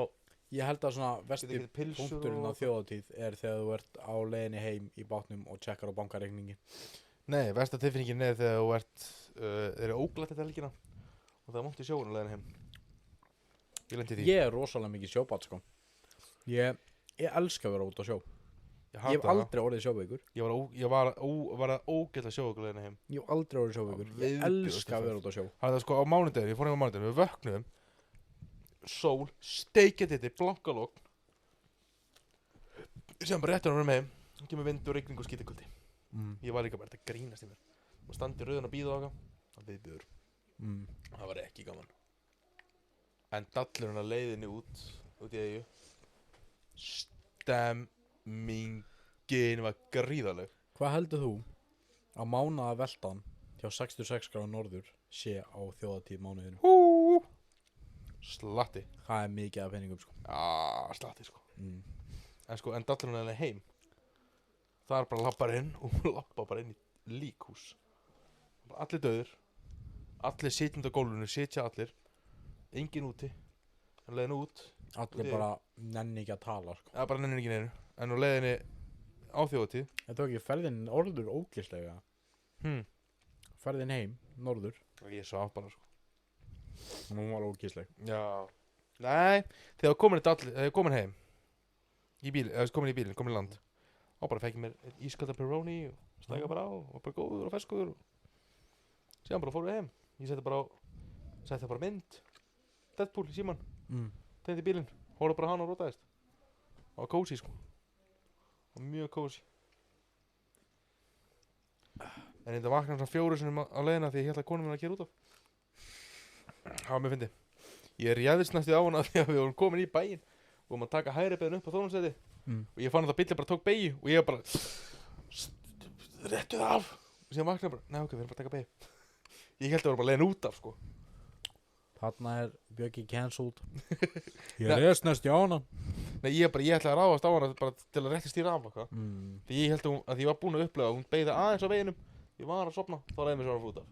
Ég held að svona versti getur pilsur punkturinn á og... þjóðatíð er þegar þú ert á leiðinni heim í bátnum og tjekkar á bankareikningi. Nei, versta tilfinningin er þegar þú ert, þeir eru óglætt þetta helgina. Og það er monti sjóun að leiðin heim. Ég lendi í því. Ég er rosalega mikið sjóbát, sko. Ég elska að vera út á sjó. Ég hef aldrei orðið sjóveikur. Ég var að ógætla sjóugur leiðin heim. Ég hef aldrei orðið sjóveikur. Ég Viðbjóðsleg elska að vera út á sjó. Það er sko á mánudaginn, ég fór heim á mánudaginn, við vöknum. Sól, steikjandi þetta, blankalogn. Síðan bara réttur að vera með heim. Það kemur vind og rigning og skítakuldi. Ég var líka bara að grínast í mér. Og standi rauðan að bíða á okkar. Það viðbjöður. Það var ekki gaman. En dallurinn að leiðinni út í Eyju. Stemmingin var gríðaleg. Hvað heldur þú að mánaða veltan hjá 66 gráður norður sé á þjóðatíð mánuðinu? Slatti. Það er mikið af peningum, sko. Já, slatti sko. En sko, en dallurinn að heim. Það er bara lappar inn og lappa bara inn í líkhús. Bara allir döður. Allir sitjandi á gólfinu, sitja allir. Engin úti. En leiðin út. Allir bara nenni ekki að tala, sko. Það bara nennir ekki neinu. En á leiðinni á þjóðatíð. Þetta var ekki ferðin norður ógæslega. Ferðin heim, norður. Ég svaf bara sko. Hún var ógæsleg. Já. Nei, þegar komin heim. Í bíl, eða komin í bílinn, komin í land. Og bara fekk ég mér ískalda pepperoni og stæka bara á. Og bara góður og ferskur. Síðan bara fórum við heim. Ég setti bara mynd. Deadpool í síman. Tegndi í bílinn. Hóla bara hann og rótaðist. Það var kósi sko. Það var mjög kósi. En þetta vaknaði svona 4 sinnum á leiðina því ég held að konum minna að keyra út af. Það var mjög fyndið. Ég réðist næstu á hana því að við vorum komin í bæinn og vorum að taka hægri beðin upp á Þórunnseyri og ég fann að það bíllinn bara tók beygju og ég bara réttu það af og síðan vaknaði bara, nei ok, við erum bara að taka beygju. Ég held að við vorum bara leiðin út af sko. Þarna er Björki cancelled. Ég réðst næst í hana. Nei, ég ætlaði að ráðast á hana bara til að rétti stýra af eitthvað. Því ég held að ég var búinn að upplega að hún beygði aðeins á veginum. Ég var að sofna, þá leiði mér svona út af.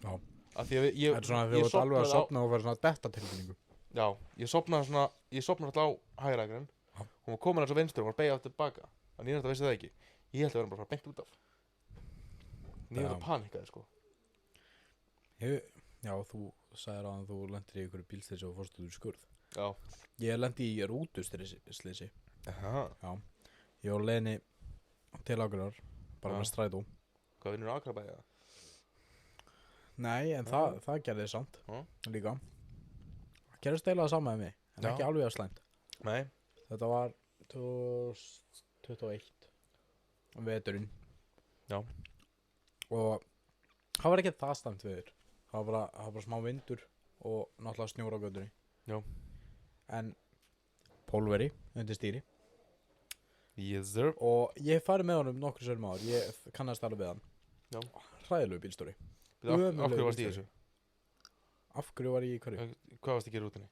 Já. Af því að Það er svona að þú ert alveg að sofna og verður svona detta-tilfinningu. Já, ég sofnaði alltaf á hægra akrein. Hún var komin að svo vinstur og var að beygja aftur tilbaka. Þannig ég náttúrulega vissi það ekki. Ég held að vera bara beint út af. Ég var að panikaði sko. Já, þú sagðir að þú lendir í einhverju bílsleysi og fórst út í skurð. Já. Ég lendi í rútusleysi. Aha. Já. Ég var leiðinni til Akureyrar, bara með strætó. Hvað vinnur Akurabæði það? Nei, en það gerði samt líka. Það gerðist eiginlega það sama með mig, en Já. ekki alveg að slæmt. Nei. Þetta var 2021 veturinn. Já. Og það var ekki það slæmt veður. Það var bara smá vindur og náttúrulega snjór á götunni. Já. En pólveri undir stýri. Yes sir. Og ég hef farið með honum nokkur sérum áður. Ég kannast alveg við hann. Já. Hræðilegu bílstjóri. Af Ömurlegur hverju varst í bílstjóri. þessu? Af hverju var ég í hverju? Hvað varst að gera út henni?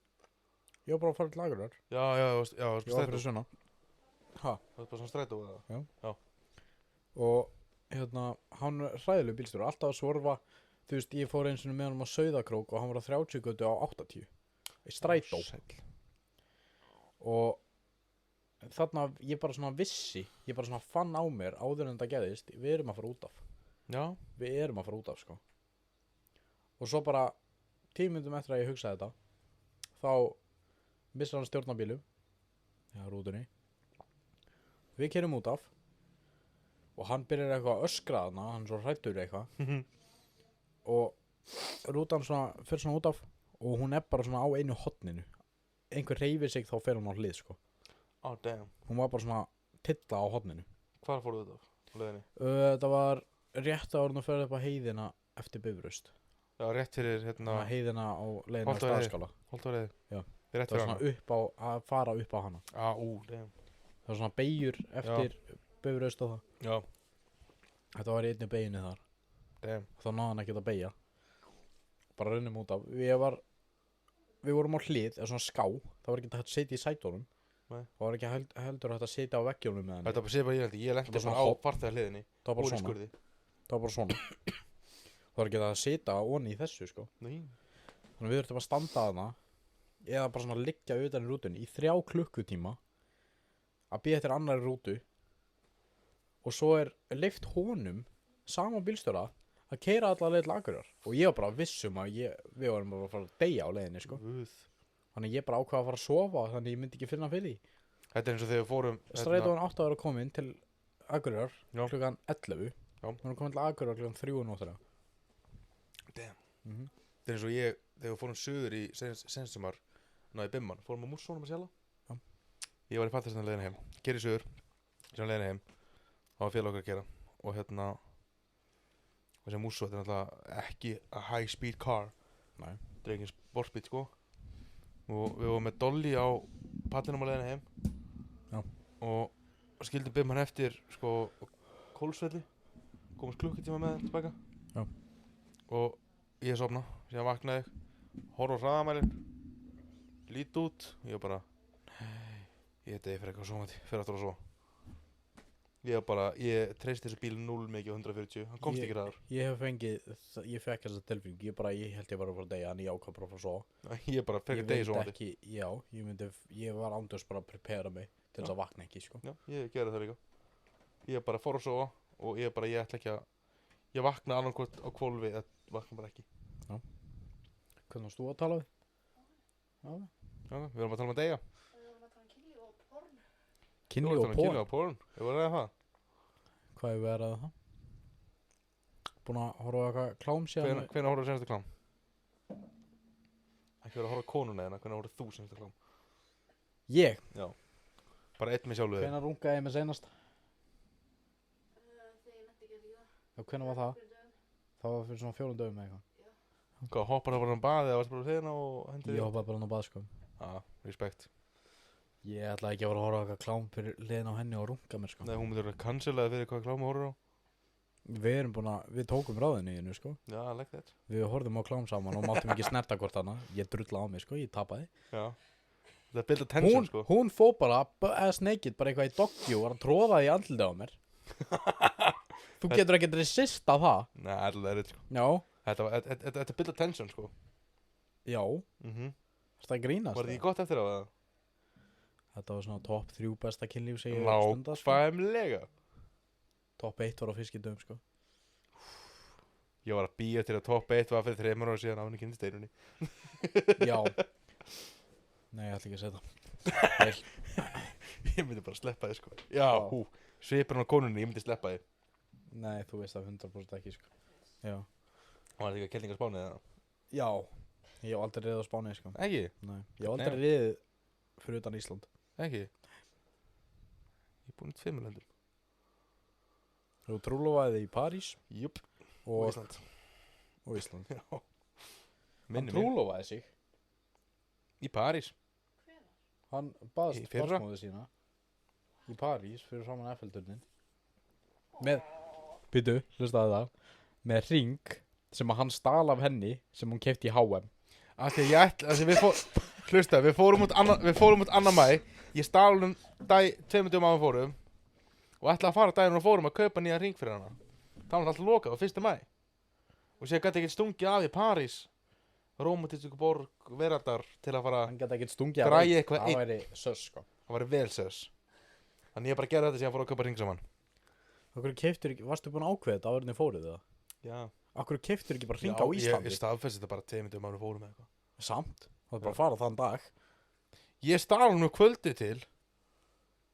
Ég var bara að fara til Akureyrar. Já, varst Ég var strætó. fyrir sunnan. Ha? Það var bara svona strætó eða? Og hérna, hann er hræðilegu bílstjóri. Alltaf að svorfa. Þú veist, ég fór eins og með hann á Sauðakrók og hann var á 30 götu á 80. Í strætó. Sæll. Og þarna, ég bara svona vissi. Ég bara svona fann á mér áður en þetta gerðist. Við erum að fara út af. Já. Við erum að fara út af, sko. Og svo bara 10 mínútum eftir að ég hugsaði þetta, þá missar hann stjórn á bílum. Já, rútunni. Við keyrum út af. Og hann byrjar eitthvað að öskra þarna, hann er svo hræddur eitthvað. Og rútan svona, fyrir svona út af. Og hún er bara svona á einu horninu. Einhver reyfir sig, þá fer hún á hlið, sko. Oh, damn. Hún var bara svona tilla á horninu. Hvar fóruð þetta á leiðinni? Þetta var rétt að orðin að ferða upp á heiðina eftir Bifröst. Já, rétt fyrir Heiðina á leiðina á Holtavegi. Staðskála. Holtavegi. Já. Rétt Það var fyrir hana. svona upp á, að fara upp á hana. Damn. Það var svona beigjur eftir Bifröst og það. Já, Þetta var í einni beiginni þar. damn. Þá náði hann ekkert að beigja. Bara runnum út af. Við vorum á hlið, eða svona ská. Það var ekki hægt að setja í sætunum. Nei. Það var ekki heldur hægt að setja á veggjónum með henni. Þetta sé bara ég lendi. Ég lendi Þetta var svona svona á hot. farþegahliðinni. Það var bara Úr í svona. skurði. Það var bara svona. Það var ekki hægt að setja onni í þessu, sko. Nei. Þannig við þurftum að standa þarna eða bara svona liggja utan í rútunni í 3 klukkutíma að bíða eftir annari rútu og svo er leyft honum sama bílstjóra að keyra alla leið til Akureyrar og ég var bara vissum að við varum bara að fara að deyja á leiðinni, sko. Guð. Þannig ég bara ákvað að fara að sofa þannig ég myndi ekki finna fyrir því. Þetta er eins og þegar við fórum Strætóin 8 að vera komin til Akureyrar Já. klukkan 11. Já. Við erum komin til Akureyrar klukkan 3 nóttina. Damn. Mhm. Þetta er eins og ég, þegar við fórum suður í sensumar, náði Bimman, fórum á Mússónum að sjálfa. Já. Ég var í fattastan leiðina heim, gerði suður, sem leiðina heim, það var félag okkar að gera. Og og sem Mússó, þetta er náttúrulega ekki a high speed car. Nei. Þetta er engin sportbíl, sko. Og við vorum með Dolly á pallinum á leiðina heim. Já. Og skildum Bimman eftir, sko, Kólsvelli, komast klukkutíma með þeim tilbaka. Já. Og ég sofna, síðan vaknaði ég, horf á hraðamælinn, lít út, og ég bara, ég degi fyrir eitthvað sofandi, fyrir aftur að sofa. Ég treysti þessu bíl 0 mikið á 140, hann komst ekki hraðar. Ég fekk þessa tilfinning, ég held ég var að fara að deyja, en ég ákvað bara að fara að sofa. Ég bara frekar degi sofandi. Ég var ándurs bara að prepara mig til þess að vakna ekki, sko. Já, ég gerði það líka. Ég bara fór að sofa, og ég ætla ekki að, ég vakna annarkvort á hvolfi, eða vakna bara ekki. Hvernig varst þú að tala við? Já. Já, við erum að tala um að deyja. Við vorum að tala um kynlíf og porn. Kynlíf og Kynlíf porn? og porn, ég var að ræða það. Hvað hefur verið að það? Búin að horfa á eitthvað klám síðan? Hvenær horfðu senasta klám? Ekki verið að horfa á konuna hérna, hvenær horfðu þú senasta klám? Ég? Já. Bara einn með sjálfu þig. Hvenær rungaði ég með seinast? Þegar ég nefndi ekki að ríða. Já, hvenær var það? Það var fyrir svona 4 dögum eða eitthvað. Hvað, hoppar það bara um baðið eða varstu bara á hliðina og hendur Ég hoppaði bara inn á bað, sko. Respekt. Ég ætlaði ekki að vera að horfa á eitthvað klám fyrir liðin á henni og runga mér, sko. Nei, hún myndir að cancelaði fyrir hvað kláma horfður á. Við tókum ráðinu í hennu, sko. Já, I like that. Við horfðum á klám saman og máttum ekki snerta hvort hana. Ég drulla á mig, sko, ég tapaði. Já. Það er build attention, sko. Hún fó bara ass naked, bara eitthvað í doggy og var að tróða því andlitið á mér. Þú getur ekki resista það. Nei, alltaf er þetta, sko. Já. Þetta er build attention, sko. Já. Það er grínast. Var þetta ekki gott eftir á það? Þetta var svona top 3 besta kynlíf sem ég stundað, sko. Nákvæmlega. Top 1 var á fiskidöfum, sko. Ég var að býja til að top 1 var fyrir 3 ára síðan á henni kynni steinunni. Já. Nei, ég ætla ekki að segja það. Ég myndi bara sleppa þið, sko. Já, svipurinn á konunni, ég myndi sleppa þið. Nei, þú veist það 100% ekki, sko. Já. Var þetta ekki að kellinga spánið eða? Já. Ég hef aldrei riðið á Spáni, sko. Ekki? Nei. Ég hef aldrei riðið fyrir utan Ísland. Ekki? Ég er búinn í 5 löndum. Þú trúlofaði í París. Jöp. Og Ísland. Og Ísland. Já. Hann Minni mig. trúlofaði sig. Í París. Hvenær? Hann baðast Í fyrra? barsmóðu sína í París fyrir framan Eiffelturnin með Býtu, hlustaði það. Með ring sem að hann stal af henni sem hún keypti í H&M. Við fórum út annar mæ. Ég stal um 2 dögum áður fórum og ætlaði að fara daginn og fórum að kaupa nýja ring fyrir hana. Það var alltaf lokað á 1. mæ. Og sér gæti ekki stungið af í París, rómantísku borg veraldar, til að fara Hann gæti ekkert stungið græja eitthvað Það væri sös, sko. Það var vel sös. Þannig ég bara gerði þetta sem ég fór að kaupa ring saman. Akkur keyptur ekki, varstu búin að ákveða þetta áður en þið fóruð það? Já. Akkur keyptur ekki bara ring á Íslandi? Ég staðfesti þetta bara 2 dögum áður fórum eða eitthvað. Samt, það er bara að fara þann dag. Ég stal nú kvöldið til.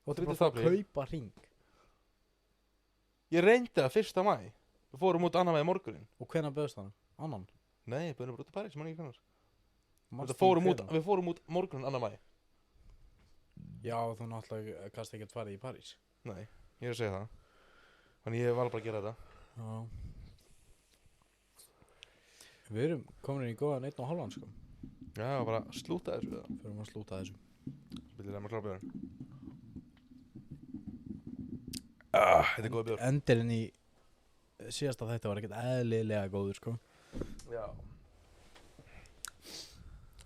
Þú ætti bara að 30. fara að kaupa ring. Ég reyndi það 1. mæ. Við fórum út annar mæ morgunin. Og hvenær bauðst hann? Annan? Nei, við búinum bara út í París, mann ekki hvernig. Manstu Við hvenær? fórum út morgunin annar mæ. Já, þú náttúrulega kannski ekkert farið í París. Nei, ég er að segja það. Þannig ég var bara að gera þetta. Já. Við erum komin í góðan 1,5 sko. Já, bara slúta þessu við það. Fyrir að slúta þessu. Byrjulega með klárbjörn. Þetta er góð björn. Endirinn í síðasta þetta var ekkert eðlilega góður sko. Já.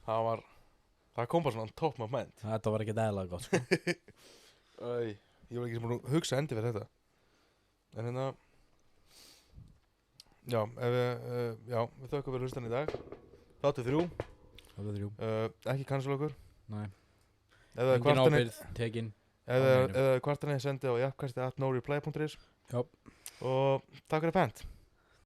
Það kom bara svona top moment. Þetta var ekkert eðlilega gott sko. Ég var ekki sem búin að hugsa endi fyrir þetta. En hérna, já, við þökkum fyrir hlustan í dag. Þáttur 3. Það var 3. Ekki cancel okkur. Nei. Ef það er Engin kvartanir, ábyrgð tekin. ef það er kvartanir, sendið á jakkvæsti@noreply.is. Já. Og takk fyrir pent.